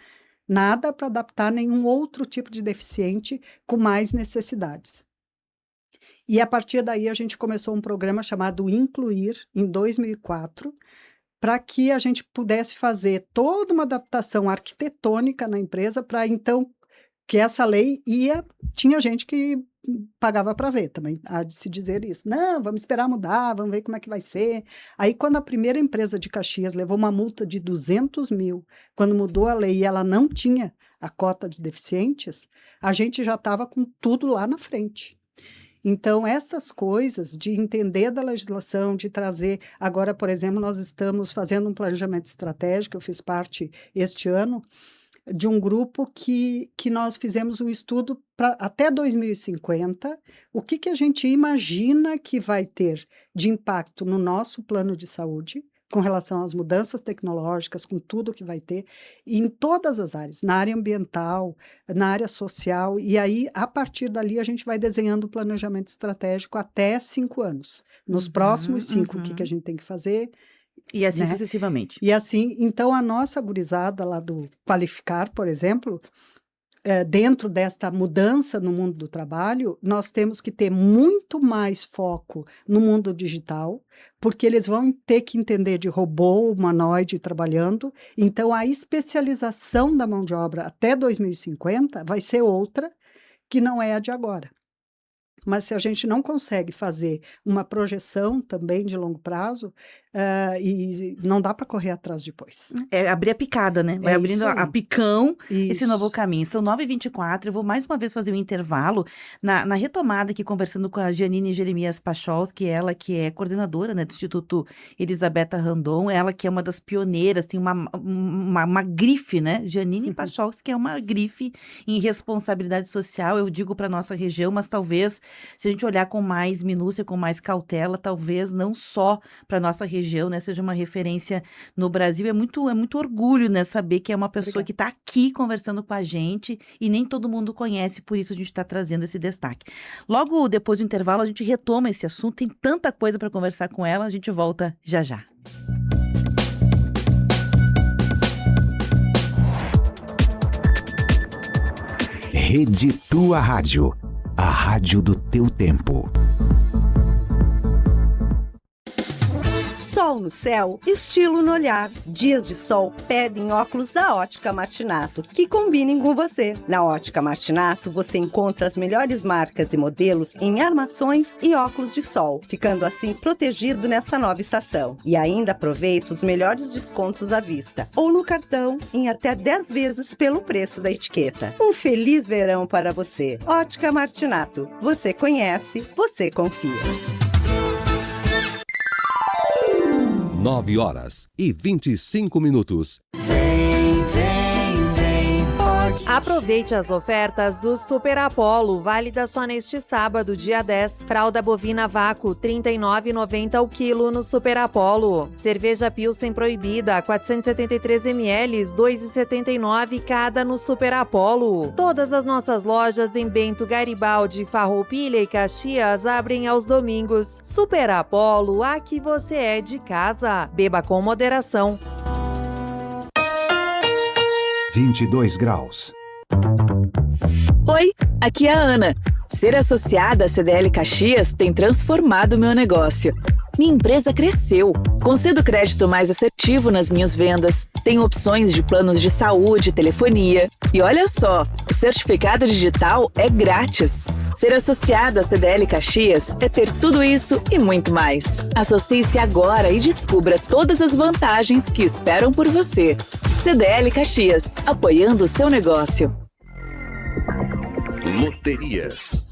Nada para adaptar nenhum outro tipo de deficiente com mais necessidades. E a partir daí a gente começou um programa chamado Incluir, em 2004, para que a gente pudesse fazer toda uma adaptação arquitetônica na empresa para então que essa lei tinha gente que pagava para ver também, há de se dizer isso. Não, vamos esperar mudar, vamos ver como é que vai ser. Aí quando a primeira empresa de Caxias levou uma multa de 200 mil, quando mudou a lei e ela não tinha a cota de deficientes, a gente já estava com tudo lá na frente. Então, essas coisas de entender da legislação, de trazer... Agora, por exemplo, nós estamos fazendo um planejamento estratégico, eu fiz parte este ano, de um grupo que nós fizemos um estudo para até 2050, o que a gente imagina que vai ter de impacto no nosso plano de saúde, com relação às mudanças tecnológicas, com tudo que vai ter, em todas as áreas, na área ambiental, na área social, e aí, a partir dali, a gente vai desenhando o planejamento estratégico até 5 anos. Nos próximos 5, o que a gente tem que fazer... E assim né? sucessivamente. E assim, então, a nossa gurizada lá do Qualificar, por exemplo... dentro desta mudança no mundo do trabalho, nós temos que ter muito mais foco no mundo digital, porque eles vão ter que entender de robô, humanoide trabalhando. Então, a especialização da mão de obra até 2050 vai ser outra, que não é a de agora. Mas se a gente não consegue fazer uma projeção também de longo prazo, e não dá para correr atrás depois. É abrir a picada, né? Vai abrindo a picão esse Isso. novo caminho. São 9h24, eu vou mais uma vez fazer um intervalo na retomada aqui, conversando com a Janine Jeremias Pacholski, ela que é coordenadora, né, do Instituto Elisabetta Randon, ela que é uma das pioneiras, tem uma grife, né? Janine Pacholski, que é uma grife em responsabilidade social, eu digo para nossa região, mas talvez, se a gente olhar com mais minúcia, com mais cautela, talvez não só para nossa região, né, seja uma referência no Brasil. É muito orgulho, né, saber que é uma pessoa que está aqui conversando com a gente e nem todo mundo conhece, por isso a gente está trazendo esse destaque. Logo depois do intervalo, a gente retoma esse assunto, tem tanta coisa para conversar com ela, a gente volta já já. Rede Tua Rádio, a rádio do teu tempo. Sol no céu, estilo no olhar. Dias de sol pedem óculos da Ótica Martinato, que combinem com você. Na Ótica Martinato, você encontra as melhores marcas e modelos em armações e óculos de sol, ficando assim protegido nessa nova estação. E ainda aproveita os melhores descontos à vista, ou no cartão, em até 10 vezes pelo preço da etiqueta. Um feliz verão para você. Ótica Martinato. Você conhece, você confia. 9h25. Aproveite as ofertas do Super Apollo, válida só neste sábado, dia 10. Fralda bovina vácuo, R$ 39,90 o quilo no Super Apollo. Cerveja Pilsen proibida, 473 ml, R$ 2,79 cada no Super Apollo. Todas as nossas lojas em Bento, Garibaldi, Farroupilha e Caxias abrem aos domingos. Super Apollo, aqui você é de casa. Beba com moderação. 22 graus. Oi, aqui é a Ana. Ser associada à CDL Caxias tem transformado meu negócio. Minha empresa cresceu. Concedo crédito mais assertivo nas minhas vendas. Tenho opções de planos de saúde, telefonia. E olha só, o certificado digital é grátis. Ser associado à CDL Caxias é ter tudo isso e muito mais. Associe-se agora e descubra todas as vantagens que esperam por você. CDL Caxias, apoiando o seu negócio. Loterias.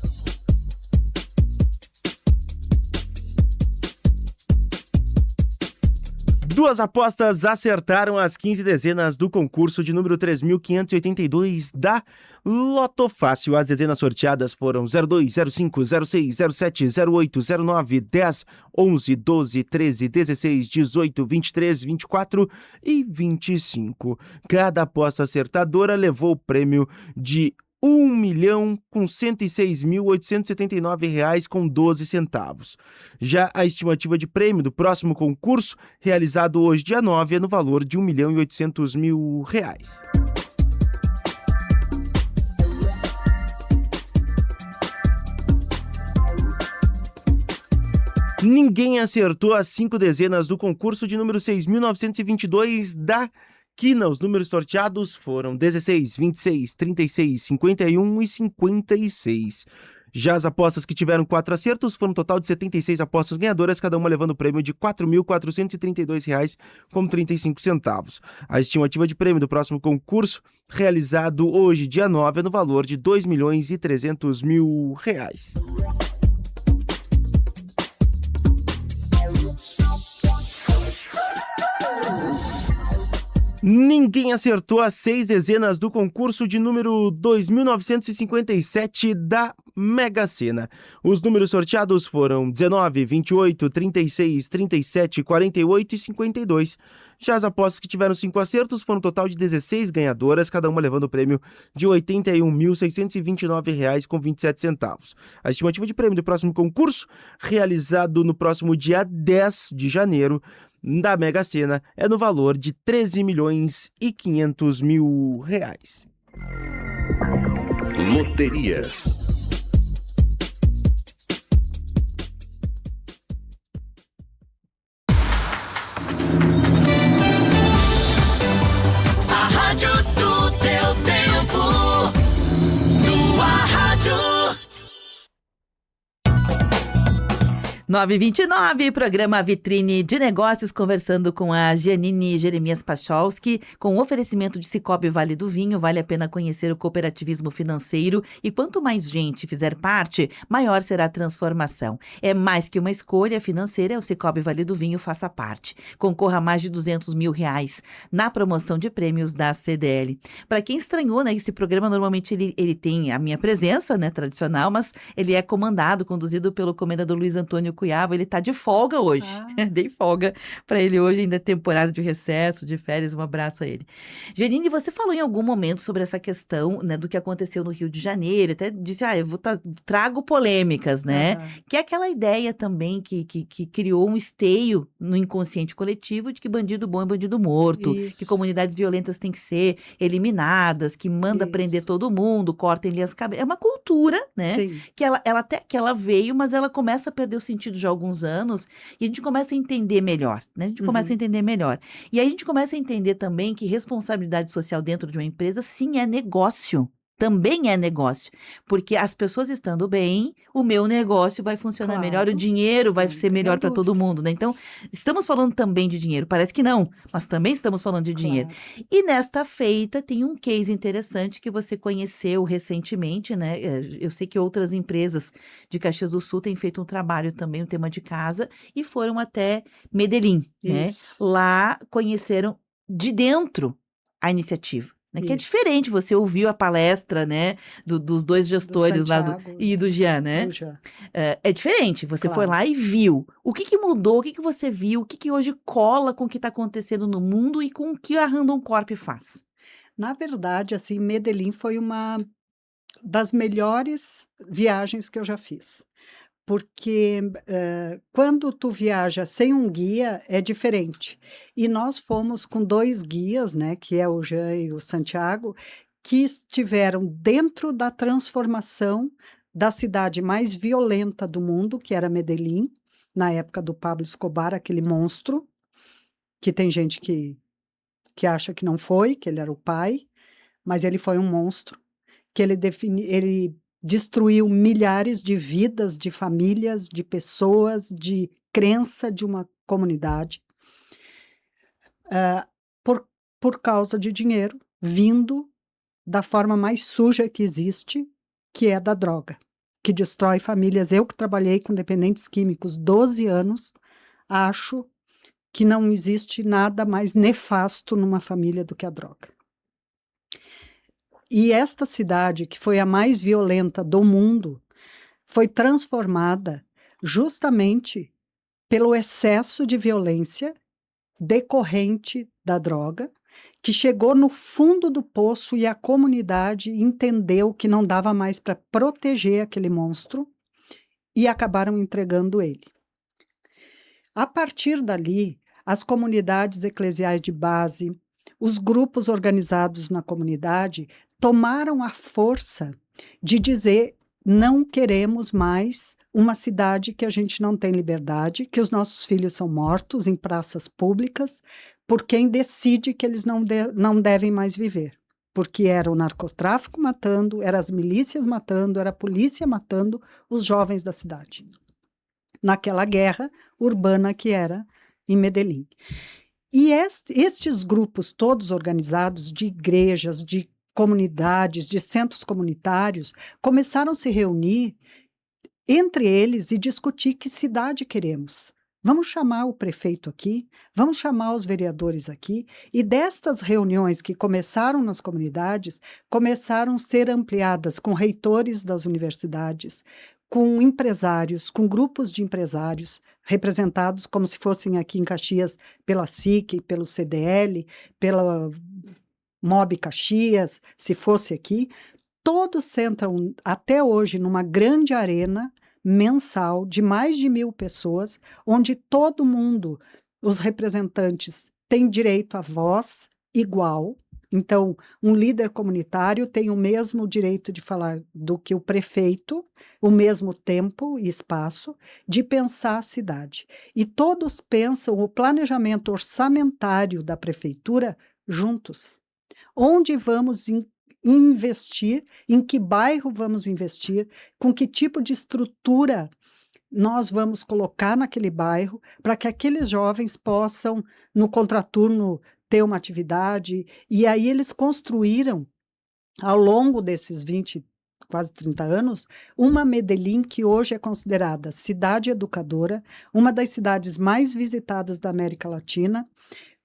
Duas apostas acertaram as 15 dezenas do concurso de número 3.582 da Loto Fácil. As dezenas sorteadas foram 02, 05, 06, 07, 08, 09, 10, 11, 12, 13, 16, 18, 23, 24 e 25. Cada aposta acertadora levou o prêmio de R$1.056.879,12. Já a estimativa de prêmio do próximo concurso, realizado hoje dia 9, é no valor de R$1.800.000. Ninguém acertou as 5 dezenas do concurso de número 6.922 da Quina. Os números sorteados foram 16, 26, 36, 51 e 56. Já as apostas que tiveram 4 acertos foram um total de 76 apostas ganhadoras, cada uma levando o prêmio de R$ 4.432,35. A estimativa de prêmio do próximo concurso, realizado hoje, dia 9, é no valor de R$ 2.300.000. Ninguém acertou as 6 dezenas do concurso de número 2.957 da Mega Sena. Os números sorteados foram 19, 28, 36, 37, 48 e 52. Já as apostas que tiveram 5 acertos foram um total de 16 ganhadoras, cada uma levando o prêmio de R$ 81.629,27. A estimativa de prêmio do próximo concurso, realizado no próximo dia 10 de janeiro, da Mega Sena, é no valor de R$ 13.500.000. Loterias. A rádio do teu tempo. Tua rádio. 9h29, programa Vitrine de Negócios, conversando com a Giannini Jeremias Pacholski, com o oferecimento de Sicoob Vale do Vinho. Vale a pena conhecer o cooperativismo financeiro e quanto mais gente fizer parte, maior será a transformação. É mais que uma escolha financeira, o Sicoob Vale do Vinho, faça parte. Concorra a mais de R$200 mil na promoção de prêmios da CDL. Para quem estranhou, né, esse programa normalmente ele tem a minha presença, né, tradicional, mas ele é conduzido pelo comendador Luiz Antônio Cuyava. Ele tá de folga hoje. Dei folga para ele hoje, ainda é temporada de recesso, de férias. Um abraço a ele. Giannini, você falou em algum momento sobre essa questão, né, do que aconteceu no Rio de Janeiro. Até disse, trago polêmicas, né? Que é aquela ideia também que criou um esteio no inconsciente coletivo de que bandido bom é bandido morto, que comunidades violentas têm que ser eliminadas, que manda prender todo mundo, cortem-lhe as cabeças. É uma cultura, né? Que ela veio, mas ela começa a perder o sentido já há alguns anos, e a gente começa a entender melhor, né? A gente começa a entender melhor. E aí a gente começa a entender também que responsabilidade social dentro de uma empresa, sim, é negócio. Também é negócio, porque as pessoas estando bem, o meu negócio vai funcionar melhor, o dinheiro vai ser melhor para todo mundo, né? Então, estamos falando também de dinheiro, parece que não, mas também estamos falando de dinheiro. E nesta feita tem um case interessante que você conheceu recentemente, né? Eu sei que outras empresas de Caxias do Sul têm feito um trabalho também, um tema de casa, e foram até Medellín, né? Lá conheceram de dentro a iniciativa. Né, que é diferente, você ouviu a palestra, né, dos dois gestores lá e do Jean, né? É diferente, você foi lá e viu. O que mudou, o que você viu, o que hoje cola com o que está acontecendo no mundo e com o que a Randon Corp faz? Na verdade, assim, Medellín foi uma das melhores viagens que eu já fiz. Porque quando tu viaja sem um guia, é diferente. E nós fomos com 2 guias, né, que é o Jean e o Santiago, que estiveram dentro da transformação da cidade mais violenta do mundo, que era Medellín, na época do Pablo Escobar, aquele monstro, que tem gente que acha que não foi, que ele era o pai, mas ele foi um monstro, que ele destruiu milhares de vidas, de famílias, de pessoas, de crença de uma comunidade, por causa de dinheiro, vindo da forma mais suja que existe, que é da droga, que destrói famílias. Eu que trabalhei com dependentes químicos 12 anos, acho que não existe nada mais nefasto numa família do que a droga. E esta cidade, que foi a mais violenta do mundo, foi transformada justamente pelo excesso de violência decorrente da droga, que chegou no fundo do poço e a comunidade entendeu que não dava mais para proteger aquele monstro e acabaram entregando ele. A partir dali, as comunidades eclesiais de base, os grupos organizados na comunidade tomaram a força de dizer: não queremos mais uma cidade que a gente não tem liberdade, que os nossos filhos são mortos em praças públicas por quem decide que eles não devem mais viver. Porque era o narcotráfico matando, eram as milícias matando, era a polícia matando os jovens da cidade. Naquela guerra urbana que era em Medellín. E estes grupos todos organizados de igrejas, de comunidades, de centros comunitários, começaram a se reunir entre eles e discutir que cidade queremos. Vamos chamar o prefeito aqui, vamos chamar os vereadores aqui, e destas reuniões que começaram nas comunidades, começaram a ser ampliadas com reitores das universidades, com empresários, com grupos de empresários, representados como se fossem aqui em Caxias pela SIC, pelo CDL, pela MOB Caxias, se fosse aqui, todos sentam até hoje numa grande arena mensal de mais de 1.000 pessoas, onde todo mundo, os representantes, têm direito à voz igual. Então, um líder comunitário tem o mesmo direito de falar do que o prefeito, o mesmo tempo e espaço de pensar a cidade. E todos pensam o planejamento orçamentário da prefeitura juntos. Onde vamos investir, em que bairro vamos investir, com que tipo de estrutura nós vamos colocar naquele bairro para que aqueles jovens possam, no contraturno, ter uma atividade. E aí eles construíram, ao longo desses 20, quase 30 anos, uma Medellín que hoje é considerada cidade educadora, uma das cidades mais visitadas da América Latina,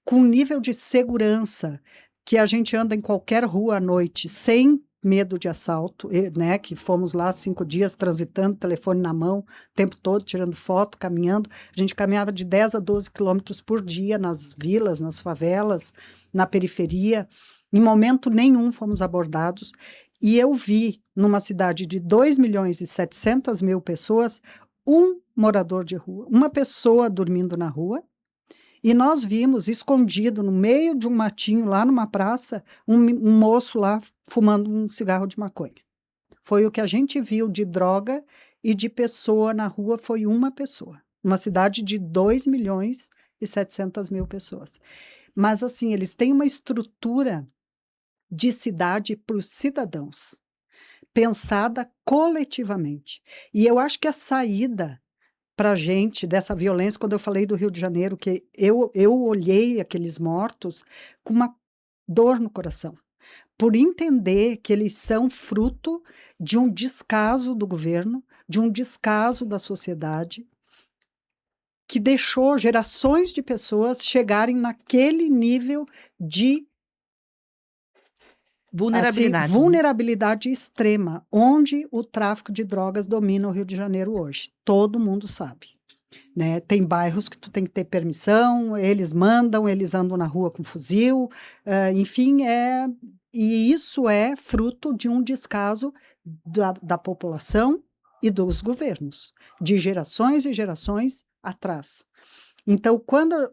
com nível de segurança que a gente anda em qualquer rua à noite sem medo de assalto, né? Que fomos lá 5 dias transitando, telefone na mão, o tempo todo, tirando foto, caminhando. A gente caminhava de 10 a 12 quilômetros por dia nas vilas, nas favelas, na periferia. Em momento nenhum fomos abordados. E eu vi, numa cidade de 2.700.000 pessoas, um morador de rua, uma pessoa dormindo na rua. E nós vimos, escondido no meio de um matinho, lá numa praça, um moço lá fumando um cigarro de maconha. Foi o que a gente viu de droga e de pessoa na rua, foi uma pessoa. Uma cidade de 2.700.000 pessoas. Mas, assim, eles têm uma estrutura de cidade para os cidadãos, pensada coletivamente. E eu acho que a saída para a gente dessa violência, quando eu falei do Rio de Janeiro, que eu olhei aqueles mortos com uma dor no coração, por entender que eles são fruto de um descaso do governo, de um descaso da sociedade, que deixou gerações de pessoas chegarem naquele nível de vulnerabilidade. Assim, vulnerabilidade extrema, onde o tráfico de drogas domina o Rio de Janeiro hoje. Todo mundo sabe. Né? Tem bairros que tu tem que ter permissão, eles mandam, eles andam na rua com fuzil, enfim, e isso é fruto de um descaso da população e dos governos, de gerações e gerações atrás. Então,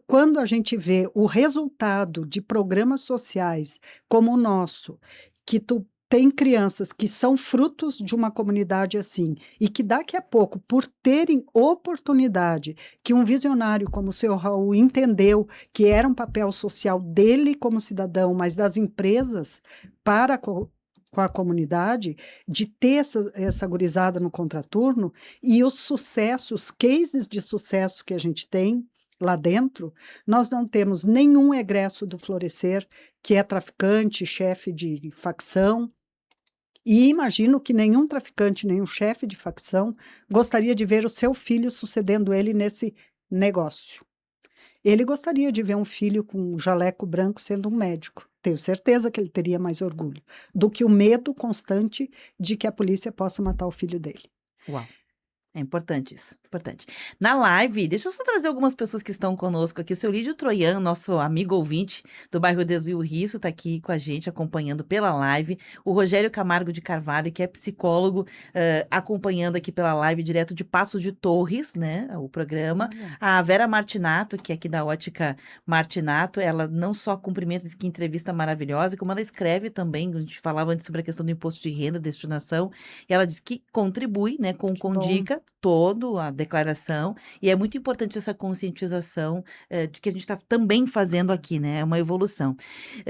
quando a gente vê o resultado de programas sociais como o nosso, que tu tem crianças que são frutos de uma comunidade assim, e que daqui a pouco, por terem oportunidade, que um visionário como o seu Raul entendeu que era um papel social dele como cidadão, mas das empresas para com a comunidade, de ter essa gurizada no contraturno, e os sucessos, os cases de sucesso que a gente tem lá dentro, nós não temos nenhum egresso do Florescer que é traficante, chefe de facção, e imagino que nenhum traficante, nenhum chefe de facção gostaria de ver o seu filho sucedendo ele nesse negócio. Ele gostaria de ver um filho com um jaleco branco sendo um médico. Tenho certeza que ele teria mais orgulho do que o medo constante de que a polícia possa matar o filho dele. Uau. É importante isso, importante. Na live, deixa eu só trazer algumas pessoas que estão conosco aqui. O seu Lídio Troian, nosso amigo ouvinte do bairro Desvio Risso, está aqui com a gente, acompanhando pela live. O Rogério Camargo de Carvalho, que é psicólogo, acompanhando aqui pela live, direto de Paços de Torres, né, o programa. A Vera Martinato, que é aqui da Ótica Martinato, ela não só cumprimenta, diz que entrevista maravilhosa, como ela escreve também, a gente falava antes sobre a questão do imposto de renda, destinação, e ela diz que contribui, né, com Dica, todo a declaração, e é muito importante essa conscientização de que a gente está também fazendo aqui, né? É uma evolução.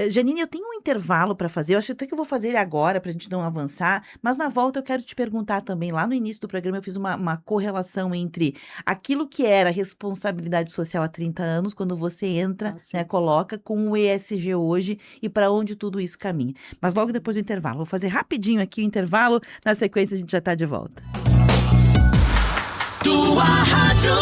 Janine, eu tenho um intervalo para fazer, eu acho até que eu vou fazer ele agora para a gente não avançar, mas na volta eu quero te perguntar também, lá no início do programa eu fiz uma correlação entre aquilo que era responsabilidade social há 30 anos, quando você entra, né, coloca com o ESG hoje e para onde tudo isso caminha. Mas logo depois do intervalo, vou fazer rapidinho aqui o intervalo, na sequência a gente já está de volta. Tua Rádio.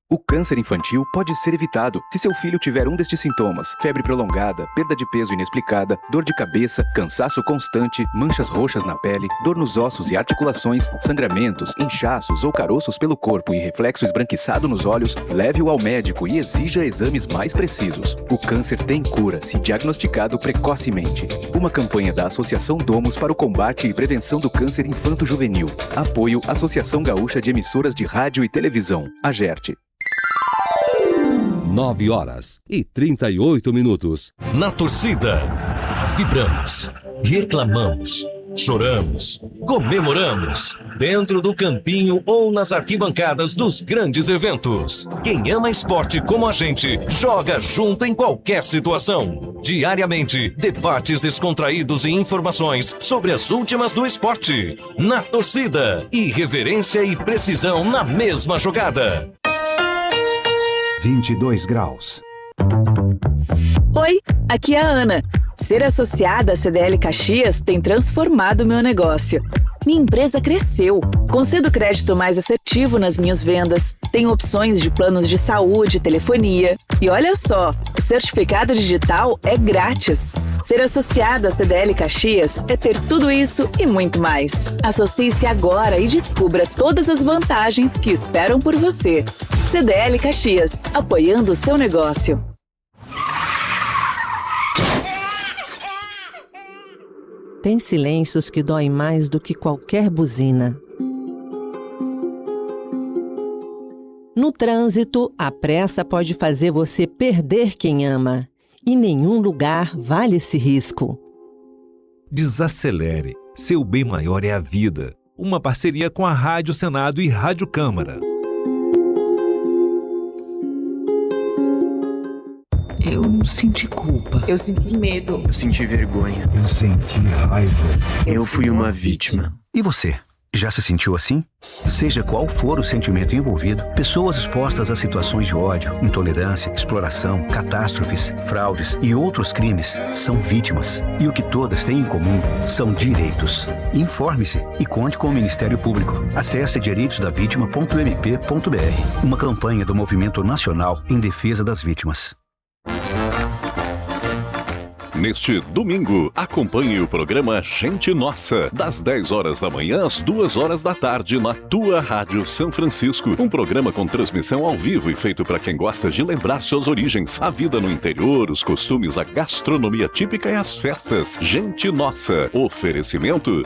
O câncer infantil pode ser evitado se seu filho tiver um destes sintomas: febre prolongada, perda de peso inexplicada, dor de cabeça, cansaço constante, manchas roxas na pele, dor nos ossos e articulações, sangramentos, inchaços ou caroços pelo corpo e reflexo esbranquiçado nos olhos. Leve-o ao médico e exija exames mais precisos. O câncer tem cura se diagnosticado precocemente. Uma campanha da Associação Domus para o combate e prevenção do câncer infanto-juvenil. Apoio Associação Gaúcha de Emissoras de Rádio e Televisão, AGERT. 9h38. Na torcida, vibramos, reclamamos, choramos, comemoramos, dentro do campinho ou nas arquibancadas dos grandes eventos. Quem ama esporte como a gente, joga junto em qualquer situação. Diariamente, debates descontraídos e informações sobre as últimas do esporte. Na torcida, irreverência e precisão na mesma jogada. 22 graus. Oi, aqui é a Ana. Ser associada à CDL Caxias tem transformado o meu negócio. Minha empresa cresceu. Concedo crédito mais assertivo nas minhas vendas. Tenho opções de planos de saúde, telefonia. E olha só, o certificado digital é grátis. Ser associado à CDL Caxias é ter tudo isso e muito mais. Associe-se agora e descubra todas as vantagens que esperam por você. CDL Caxias, apoiando o seu negócio. Tem silêncios que doem mais do que qualquer buzina. No trânsito, a pressa pode fazer você perder quem ama. E nenhum lugar vale esse risco. Desacelere. Seu bem maior é a vida. Uma parceria com a Rádio Senado e Rádio Câmara. Eu senti culpa. Eu senti medo. Eu senti vergonha. Eu senti raiva. Eu fui uma vítima. E você? Já se sentiu assim? Seja qual for o sentimento envolvido, pessoas expostas a situações de ódio, intolerância, exploração, catástrofes, fraudes e outros crimes são vítimas. E o que todas têm em comum são direitos. Informe-se e conte com o Ministério Público. Acesse direitosdavitima.mp.br. Uma campanha do Movimento Nacional em Defesa das Vítimas. Neste domingo, acompanhe o programa Gente Nossa, das 10 horas da manhã às 2 horas da tarde na Tua Rádio São Francisco. Um programa com transmissão ao vivo e feito para quem gosta de lembrar suas origens, a vida no interior, os costumes, a gastronomia típica e as festas. Gente Nossa. Oferecimento: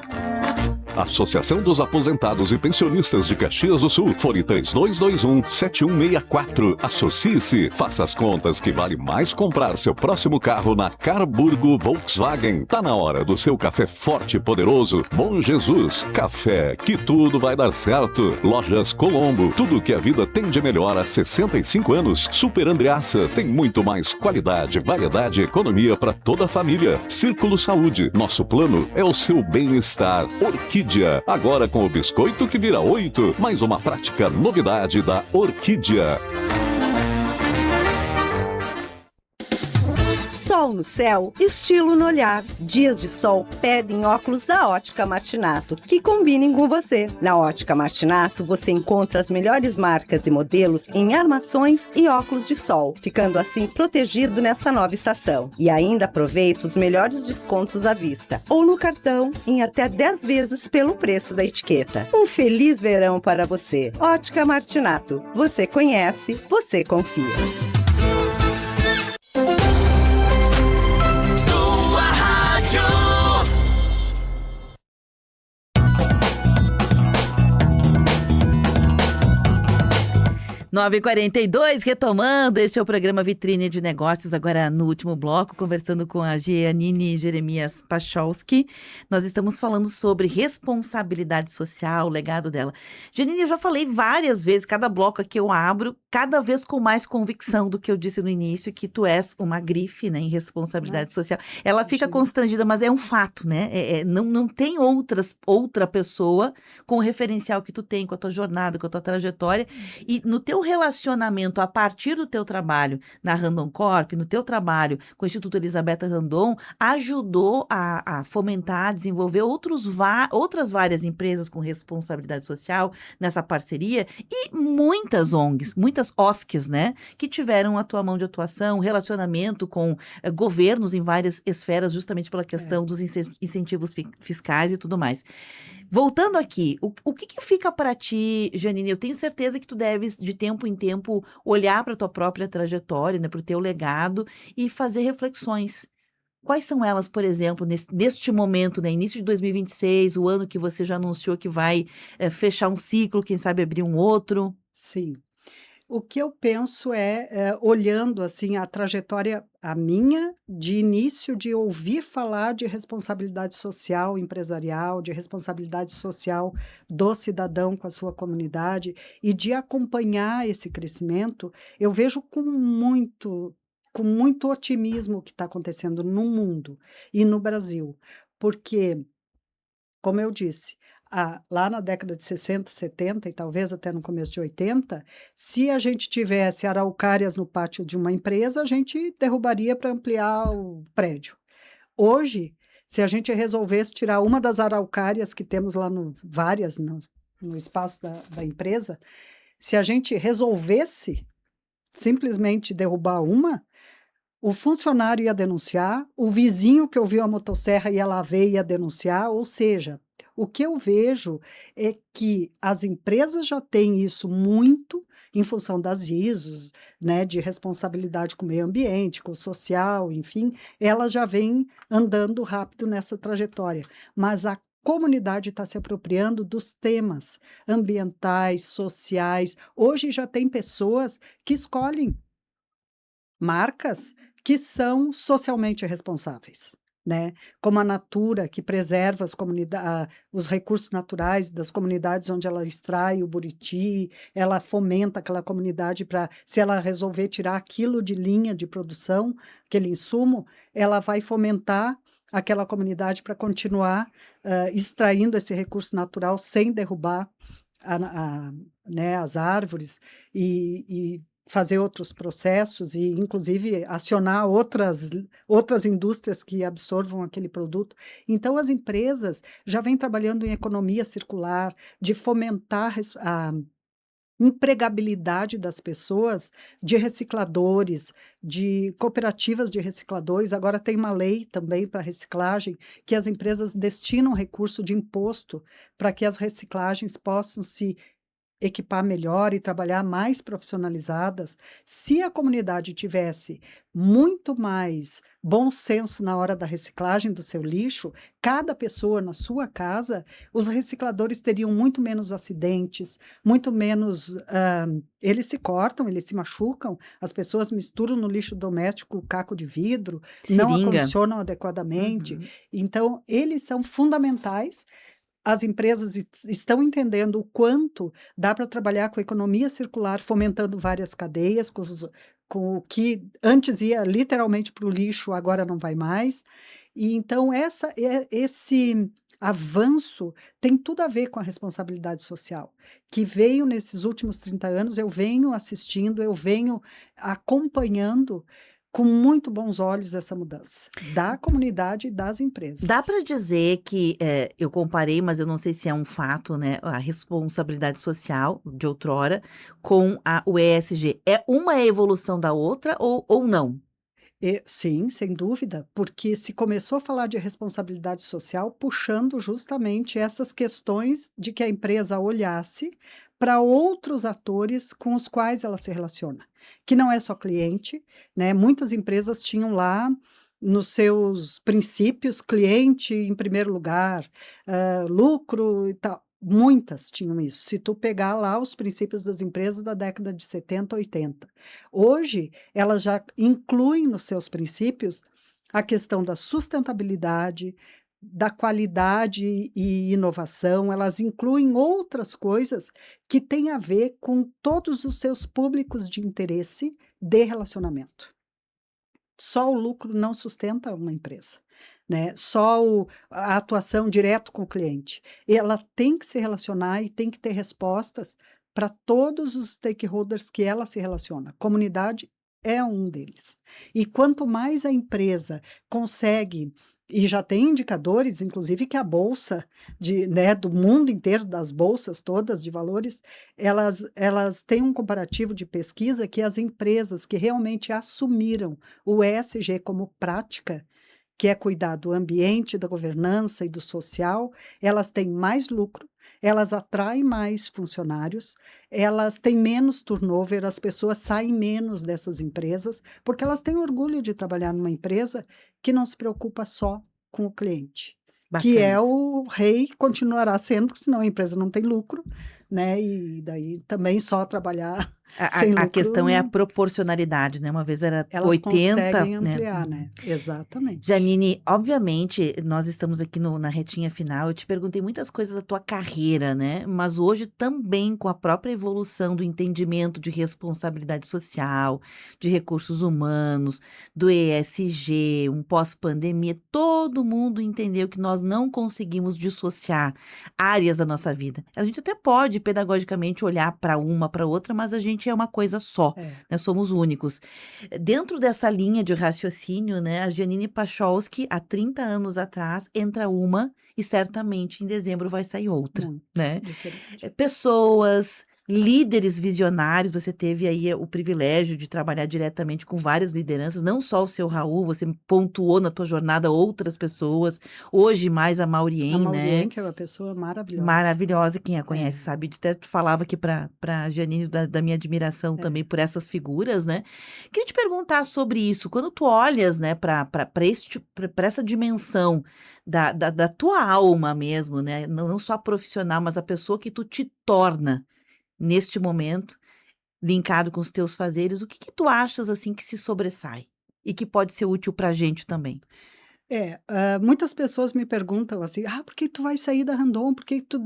Associação dos Aposentados e Pensionistas de Caxias do Sul. Fone 3221-7164. Associe-se. Faça as contas que vale mais comprar seu próximo carro na Carburgo Volkswagen. Tá na hora do seu café forte e poderoso. Bom Jesus. Café que tudo vai dar certo. Lojas Colombo. Tudo que a vida tem de melhor há 65 anos. Super Andreaça. Tem muito mais qualidade, variedade e economia para toda a família. Círculo Saúde. Nosso plano é o seu bem-estar. Orquídea, agora com o biscoito que vira 8, mais uma prática novidade da Orquídea. Sol no céu, estilo no olhar. Dias de sol pedem óculos da Ótica Martinato, que combinem com você. Na Ótica Martinato, você encontra as melhores marcas e modelos em armações e óculos de sol, ficando assim protegido nessa nova estação. E ainda aproveita os melhores descontos à vista, ou no cartão, em até 10 vezes pelo preço da etiqueta. Um feliz verão para você. Ótica Martinato. Você conhece, você confia. 9h42, retomando, este é o programa Vitrine de Negócios, agora no último bloco, conversando com a Giannini Jeremias Pacholski. Nós estamos falando sobre responsabilidade social, o legado dela. Giannini, eu já falei várias vezes, cada bloco aqui eu abro, cada vez com mais convicção do que eu disse no início, que tu és uma grife, né, em responsabilidade social. Ela fica constrangida, mas é um fato, né? Não tem outra pessoa com o referencial que tu tem, com a tua jornada, com a tua trajetória, e no teu relacionamento a partir do teu trabalho na Randon Corp, no teu trabalho com o Instituto Elisabetta Randon, ajudou a fomentar, a desenvolver outras várias empresas com responsabilidade social nessa parceria e muitas ONGs, muitas OSCs, né, que tiveram a tua mão de atuação, relacionamento com governos em várias esferas, justamente pela questão dos incentivos fiscais e tudo mais. Voltando aqui, o que fica para ti, Giannini? Eu tenho certeza que tu deves, de tempo em tempo, olhar para a tua própria trajetória, né, para o teu legado e fazer reflexões. Quais são elas, por exemplo, neste momento, né, início de 2026, o ano que você já anunciou que vai fechar um ciclo, quem sabe abrir um outro? Sim. O que eu penso olhando assim a trajetória, a minha, de início de ouvir falar de responsabilidade social empresarial, de responsabilidade social do cidadão com a sua comunidade e de acompanhar esse crescimento, eu vejo com muito otimismo o que está acontecendo no mundo e no Brasil. Porque, como eu disse, lá na década de 60, 70 e talvez até no começo de 80, se a gente tivesse araucárias no pátio de uma empresa, a gente derrubaria para ampliar o prédio. Hoje, se a gente resolvesse tirar uma das araucárias que temos lá várias no espaço da empresa, se a gente resolvesse simplesmente derrubar uma, o funcionário ia denunciar, o vizinho que ouviu a motosserra ia lá ver e ia denunciar, ou seja, o que eu vejo é que as empresas já têm isso muito em função das ISOs, né, de responsabilidade com o meio ambiente, com o social, enfim, elas já vêm andando rápido nessa trajetória, mas a comunidade está se apropriando dos temas ambientais, sociais. Hoje já tem pessoas que escolhem marcas que são socialmente responsáveis, né? Como a Natura, que preserva os recursos naturais das comunidades onde ela extrai o buriti, ela fomenta aquela comunidade para, se ela resolver tirar aquilo de linha de produção, aquele insumo, ela vai fomentar aquela comunidade para continuar extraindo esse recurso natural sem derrubar né, as árvores e fazer outros processos e, inclusive, acionar outras indústrias que absorvam aquele produto. Então, as empresas já vêm trabalhando em economia circular, de fomentar a empregabilidade das pessoas, de recicladores, de cooperativas de recicladores. Agora tem uma lei também para reciclagem, que as empresas destinam recurso de imposto para que as reciclagens possam se equipar melhor e trabalhar mais profissionalizadas. Se a comunidade tivesse muito mais bom senso na hora da reciclagem do seu lixo, cada pessoa na sua casa, os recicladores teriam muito menos acidentes, muito menos... eles se cortam, eles se machucam, as pessoas misturam no lixo doméstico caco de vidro, não acondicionam adequadamente. Então, eles são fundamentais. As empresas estão entendendo o quanto dá para trabalhar com a economia circular, fomentando várias cadeias, com o que antes ia literalmente para o lixo, agora não vai mais. E então, esse avanço tem tudo a ver com a responsabilidade social, que veio nesses últimos 30 anos, eu venho assistindo, eu venho acompanhando com muito bons olhos essa mudança da comunidade e das empresas. Dá para dizer que, eu comparei, mas eu não sei se é um fato, né, a responsabilidade social de outrora com o ESG. É uma evolução da outra ou não? Sim, sem dúvida, porque se começou a falar de responsabilidade social puxando justamente essas questões de que a empresa olhasse para outros atores com os quais ela se relaciona, que não é só cliente, né? Muitas empresas tinham lá nos seus princípios cliente em primeiro lugar, lucro e tal. Muitas tinham isso. Se tu pegar lá os princípios das empresas da década de 70, 80. Hoje, elas já incluem nos seus princípios a questão da sustentabilidade, da qualidade e inovação, elas incluem outras coisas que têm a ver com todos os seus públicos de interesse de relacionamento. Só o lucro não sustenta uma empresa, né? Só a atuação direto com o cliente. Ela tem que se relacionar e tem que ter respostas para todos os stakeholders que ela se relaciona. Comunidade é um deles. E quanto mais a empresa consegue, e já tem indicadores, inclusive, que a bolsa do mundo inteiro, das bolsas todas de valores, elas têm um comparativo de pesquisa que as empresas que realmente assumiram o ESG como prática, que é cuidar do ambiente, da governança e do social, elas têm mais lucro, elas atraem mais funcionários, elas têm menos turnover, as pessoas saem menos dessas empresas, porque elas têm orgulho de trabalhar numa empresa que não se preocupa só com o cliente, que é o rei, continuará sendo, porque senão a empresa não tem lucro, né? E daí também só trabalhar sem lucro. A questão é a proporcionalidade, né? Uma vez era elas 80, conseguem ampliar, né? Exatamente. Janine, obviamente, nós estamos aqui na retinha final, eu te perguntei muitas coisas da tua carreira, né? Mas hoje também com a própria evolução do entendimento de responsabilidade social, de recursos humanos, do ESG, um pós-pandemia, todo mundo entendeu que nós não conseguimos dissociar áreas da nossa vida. A gente até pode, pedagogicamente, olhar para uma, para outra, mas a gente é uma coisa só, né? Somos únicos. Dentro dessa linha de raciocínio, né, a Janine Pacholski, há 30 anos atrás, entra uma e certamente em dezembro vai sair outra, né? Pessoas, líderes visionários, você teve aí o privilégio de trabalhar diretamente com várias lideranças, não só o seu Raul, você pontuou na tua jornada outras pessoas, hoje mais a Maurien, né? A Maurien, que é uma pessoa maravilhosa. Maravilhosa, quem a conhece sabe, até falava aqui para Janine da minha admiração também por essas figuras, né? Queria te perguntar sobre isso, quando tu olhas, né, para essa dimensão da tua alma mesmo, né? Não só a profissional, mas a pessoa que tu te torna neste momento, linkado com os teus fazeres, o que tu achas, assim, que se sobressai e que pode ser útil pra gente também? Muitas pessoas me perguntam assim, por que tu vai sair da Randon? Por que tu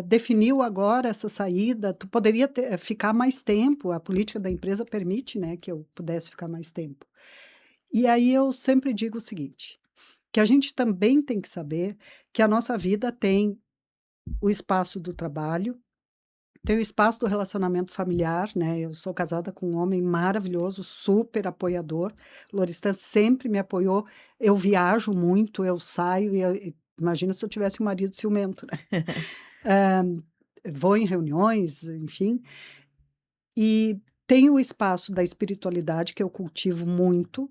definiu agora essa saída? Tu poderia ficar mais tempo, a política da empresa permite, né, que eu pudesse ficar mais tempo. E aí eu sempre digo o seguinte, que a gente também tem que saber que a nossa vida tem o espaço do trabalho, tem o espaço do relacionamento familiar, né? Eu sou casada com um homem maravilhoso, super apoiador. Loristan sempre me apoiou. Eu viajo muito, eu saio, imagina se eu tivesse um marido ciumento, né? Vou em reuniões, enfim. E tem o espaço da espiritualidade, que eu cultivo muito,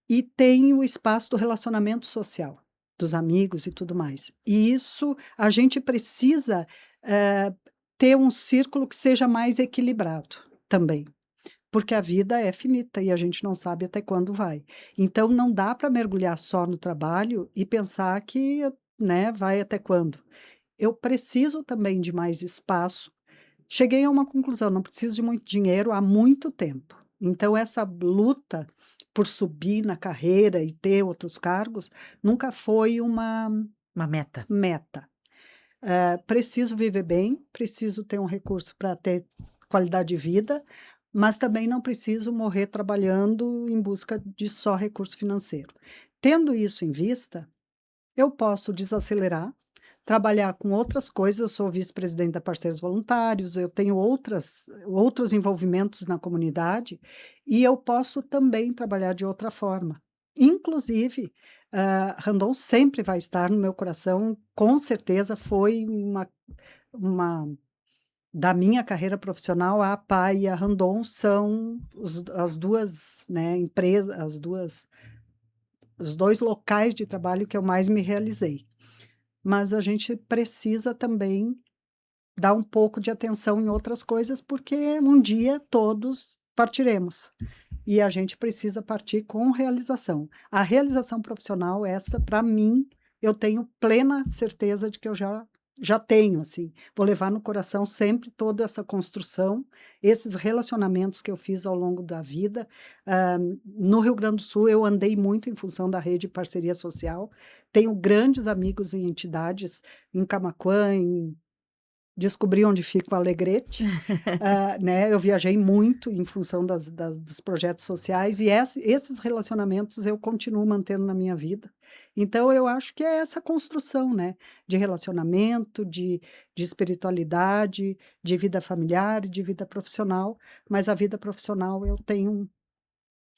e tem o espaço do relacionamento social, dos amigos e tudo mais. E isso a gente precisa ter um círculo que seja mais equilibrado também, porque a vida é finita e a gente não sabe até quando vai. Então, não dá para mergulhar só no trabalho e pensar que, né, vai até quando. Eu preciso também de mais espaço. Cheguei a uma conclusão, não preciso de muito dinheiro há muito tempo. Então, essa luta por subir na carreira e ter outros cargos nunca foi uma meta. Preciso viver bem, preciso ter um recurso para ter qualidade de vida, mas também não preciso morrer trabalhando em busca de só recurso financeiro. Tendo isso em vista, eu posso desacelerar, trabalhar com outras coisas. Eu sou vice-presidente da Parceiros Voluntários, eu tenho outros envolvimentos na comunidade e eu posso também trabalhar de outra forma. Inclusive, Randon sempre vai estar no meu coração, com certeza foi da minha carreira profissional, a APA e a Randon são as duas, né, empresas, os dois locais de trabalho que eu mais me realizei. Mas a gente precisa também dar um pouco de atenção em outras coisas, porque um dia todos partiremos. E a gente precisa partir com realização. A realização profissional, essa, para mim, eu tenho plena certeza de que eu já já tenho, assim. Vou levar no coração sempre toda essa construção, esses relacionamentos que eu fiz ao longo da vida. No Rio Grande do Sul, eu andei muito em função da rede de parceria social. Tenho grandes amigos em entidades, em Camaquã, descobri onde fica o Alegrete, né? Eu viajei muito em função dos projetos sociais e esses relacionamentos eu continuo mantendo na minha vida. Então, eu acho que é essa construção, né? De relacionamento, de espiritualidade, de vida familiar, de vida profissional. Mas a vida profissional eu tenho,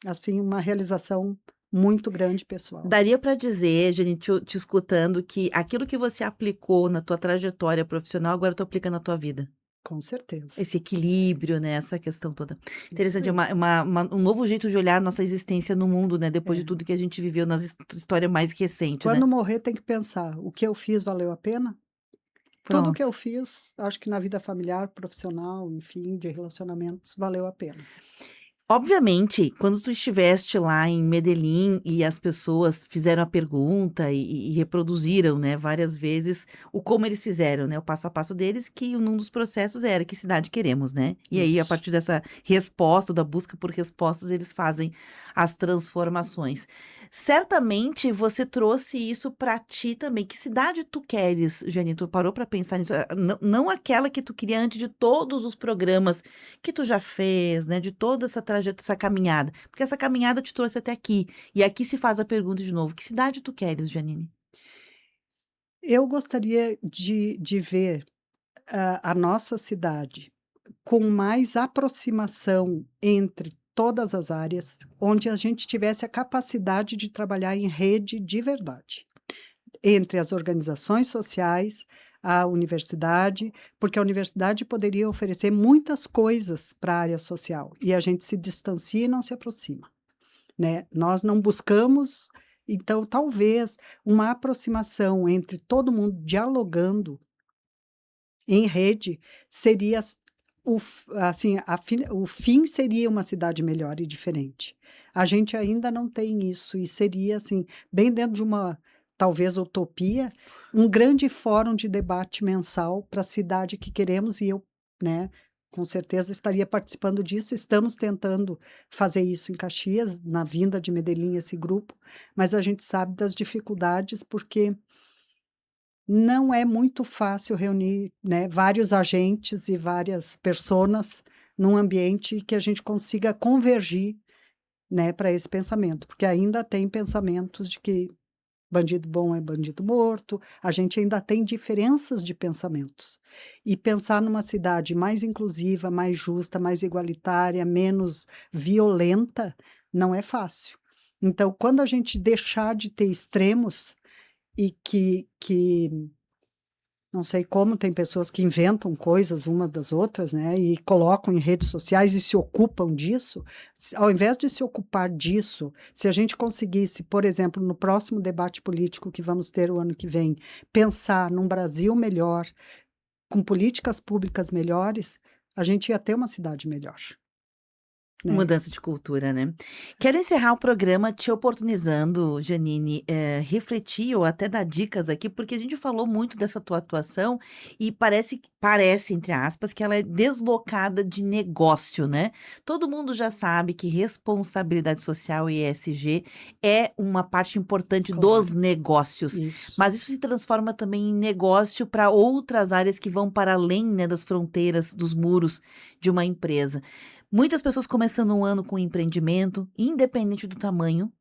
assim, uma realização muito grande pessoal. Daria para dizer, Janine, te escutando, que aquilo que você aplicou na tua trajetória profissional, agora tu aplica na tua vida. Com certeza. Esse equilíbrio, né? Essa questão toda. Interessante, é aí. um novo jeito de olhar a nossa existência no mundo, né? Depois de tudo que a gente viveu na história mais recente, né? Quando morrer, tem que pensar, o que eu fiz valeu a pena? Tudo que Pronto. eu fiz, acho que na vida familiar, profissional, enfim, de relacionamentos, valeu a pena. Obviamente, quando tu estiveste lá em Medellín e as pessoas fizeram a pergunta e reproduziram, né, várias vezes o como eles fizeram, né, o passo a passo deles, que um dos processos era que cidade queremos, né? E aí, a Isso. partir dessa resposta, da busca por respostas, eles fazem as transformações. Certamente você trouxe isso para ti também. Que cidade tu queres, Janine? Tu parou para pensar nisso? Não aquela que tu queria antes de todos os programas que tu já fez, né? De toda essa trajetória, essa caminhada. Porque essa caminhada te trouxe até aqui. E aqui se faz a pergunta de novo: que cidade tu queres, Janine? Eu gostaria de ver a nossa cidade com mais aproximação entre todas as áreas, onde a gente tivesse a capacidade de trabalhar em rede de verdade, entre as organizações sociais, a universidade, porque a universidade poderia oferecer muitas coisas para a área social, e a gente se distancia e não se aproxima, né? Nós não buscamos, então talvez uma aproximação entre todo mundo dialogando em rede seria assim, o fim seria uma cidade melhor e diferente. A gente ainda não tem isso e seria, assim, bem dentro de uma, talvez, utopia, um grande fórum de debate mensal para a cidade que queremos e eu, né, com certeza estaria participando disso. Estamos tentando fazer isso em Caxias, na vinda de Medellín, esse grupo, mas a gente sabe das dificuldades porque não é muito fácil reunir, né, vários agentes e várias personas num ambiente que a gente consiga convergir, né, para esse pensamento, porque ainda tem pensamentos de que bandido bom é bandido morto, a gente ainda tem diferenças de pensamentos. E pensar numa cidade mais inclusiva, mais justa, mais igualitária, menos violenta, não é fácil. Então, quando a gente deixar de ter extremos e que não sei como, tem pessoas que inventam coisas uma das outras, né, e colocam em redes sociais e se ocupam disso. Ao invés de se ocupar disso, se a gente conseguisse, por exemplo, no próximo debate político que vamos ter o ano que vem, pensar num Brasil melhor, com políticas públicas melhores, a gente ia ter uma cidade melhor. Né? Mudança de cultura, né? Quero encerrar o programa te oportunizando, Janine, refletir ou até dar dicas aqui, porque a gente falou muito dessa tua atuação e parece, entre aspas, que ela é deslocada de negócio, né? Todo mundo já sabe que responsabilidade social e ESG é uma parte importante dos negócios, mas isso se transforma também em negócio para outras áreas que vão para além, né, das fronteiras, dos muros de uma empresa. Muitas pessoas começando um ano com empreendimento, independente do tamanho,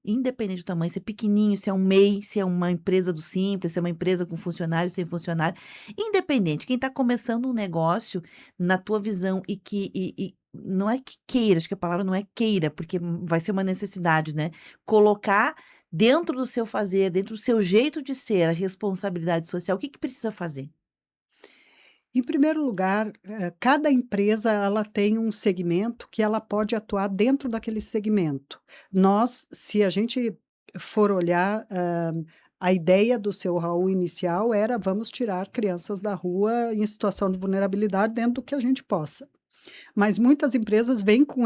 se é pequenininho, se é um MEI, se é uma empresa do Simples, se é uma empresa com funcionário, sem funcionário, independente, quem está começando um negócio, na tua visão, e não é que queira, acho que a palavra não é queira, porque vai ser uma necessidade, né? Colocar dentro do seu fazer, dentro do seu jeito de ser, a responsabilidade social, o que precisa fazer? Em primeiro lugar, cada empresa ela tem um segmento que ela pode atuar dentro daquele segmento. Nós, se a gente for olhar, a ideia do seu Raul inicial era vamos tirar crianças da rua em situação de vulnerabilidade dentro do que a gente possa. Mas muitas empresas vêm com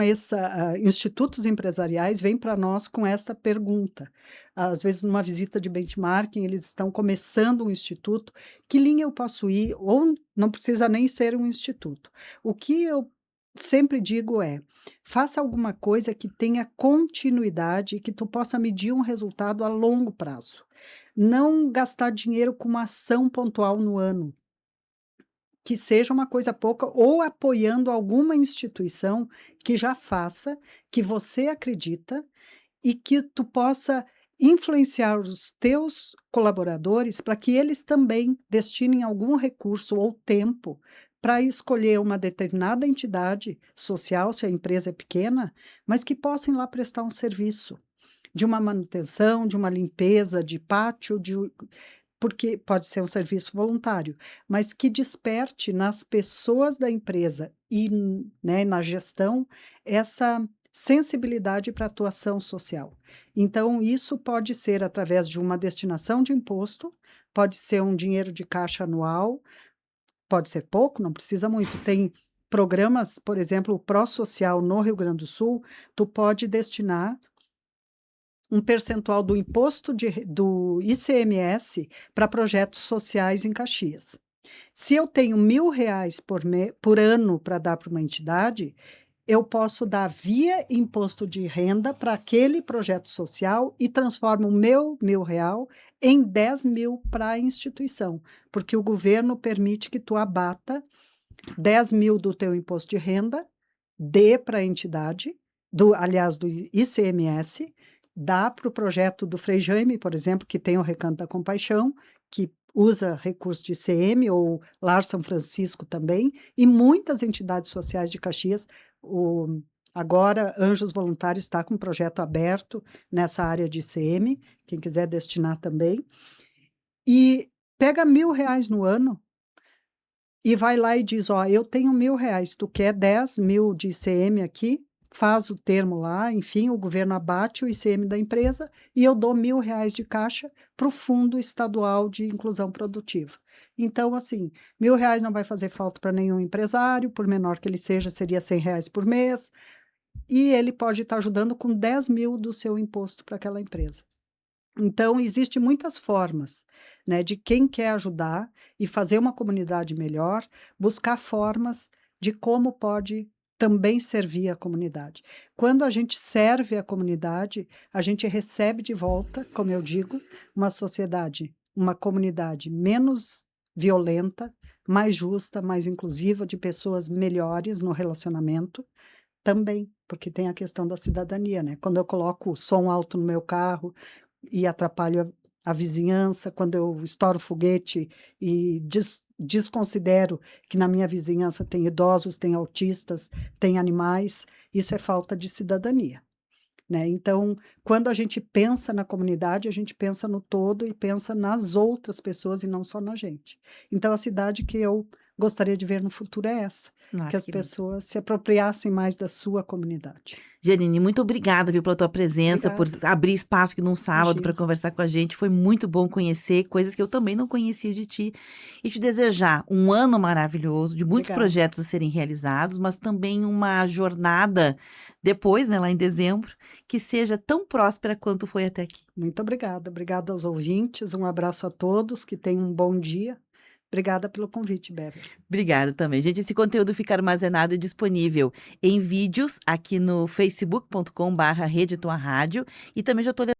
institutos empresariais vêm para nós com essa pergunta. Às vezes, numa visita de benchmarking, eles estão começando um instituto. Que linha eu posso ir? Ou não precisa nem ser um instituto. O que eu sempre digo é: faça alguma coisa que tenha continuidade e que tu possa medir um resultado a longo prazo. Não gastar dinheiro com uma ação pontual no ano. Que seja uma coisa pouca, ou apoiando alguma instituição que já faça, que você acredita, e que tu possa influenciar os teus colaboradores para que eles também destinem algum recurso ou tempo para escolher uma determinada entidade social, se a empresa é pequena, mas que possam ir lá prestar um serviço de uma manutenção, de uma limpeza de pátio, porque pode ser um serviço voluntário, mas que desperte nas pessoas da empresa e, né, na gestão essa sensibilidade para a atuação social. Então, isso pode ser através de uma destinação de imposto, pode ser um dinheiro de caixa anual, pode ser pouco, não precisa muito. Tem programas, por exemplo, o Pró-Social no Rio Grande do Sul, tu pode destinar um percentual do imposto do ICMS para projetos sociais em Caxias. Se eu tenho R$ 1.000 por ano para dar para uma entidade, eu posso dar via imposto de renda para aquele projeto social e transformo o meu R$ 1.000 em 10 mil para a instituição, porque o governo permite que tu abata 10 mil do teu imposto de renda, dê para a entidade, do ICMS, dá para o projeto do Frei Jaime, por exemplo, que tem o Recanto da Compaixão, que usa recurso de ICM, ou Lar São Francisco também, e muitas entidades sociais de Caxias. Agora, Anjos Voluntários está com um projeto aberto nessa área de ICM, quem quiser destinar também. E pega R$ 1.000 no ano e vai lá e diz, eu tenho R$ 1.000, tu quer 10 mil de ICM aqui? Faz o termo lá, enfim, o governo abate o ICM da empresa e eu dou R$ 1.000 de caixa para o Fundo Estadual de Inclusão Produtiva. Então, assim, R$ 1.000 não vai fazer falta para nenhum empresário, por menor que ele seja, seria R$ 100 por mês, e ele pode estar ajudando com 10 mil do seu imposto para aquela empresa. Então, existem muitas formas, né, de quem quer ajudar e fazer uma comunidade melhor, buscar formas de como pode também servir a comunidade. Quando a gente serve a comunidade, a gente recebe de volta, como eu digo, uma sociedade, uma comunidade menos violenta, mais justa, mais inclusiva, de pessoas melhores no relacionamento, também, porque tem a questão da cidadania, né? Quando eu coloco som alto no meu carro e atrapalho a vizinhança, quando eu estouro foguete e desconsidero que na minha vizinhança tem idosos, tem autistas, tem animais, isso é falta de cidadania, né? Então, quando a gente pensa na comunidade, a gente pensa no todo e pensa nas outras pessoas e não só na gente. Então, a cidade que eu gostaria de ver no futuro é essa, Nossa, que as que pessoas se apropriassem mais da sua comunidade. Janine, muito obrigada, viu, pela tua presença, por abrir espaço aqui num sábado para conversar com a gente. Foi muito bom conhecer coisas que eu também não conhecia de ti. E te desejar um ano maravilhoso, de muitos projetos a serem realizados, mas também uma jornada depois, né, lá em dezembro, que seja tão próspera quanto foi até aqui. Muito obrigada. Obrigada aos ouvintes. Um abraço a todos. Que tenham um bom dia. Obrigada pelo convite, Beverly. Obrigada também. Gente, esse conteúdo fica armazenado e disponível em vídeos aqui no facebook.com/Rede Tua Rádio, e também já estou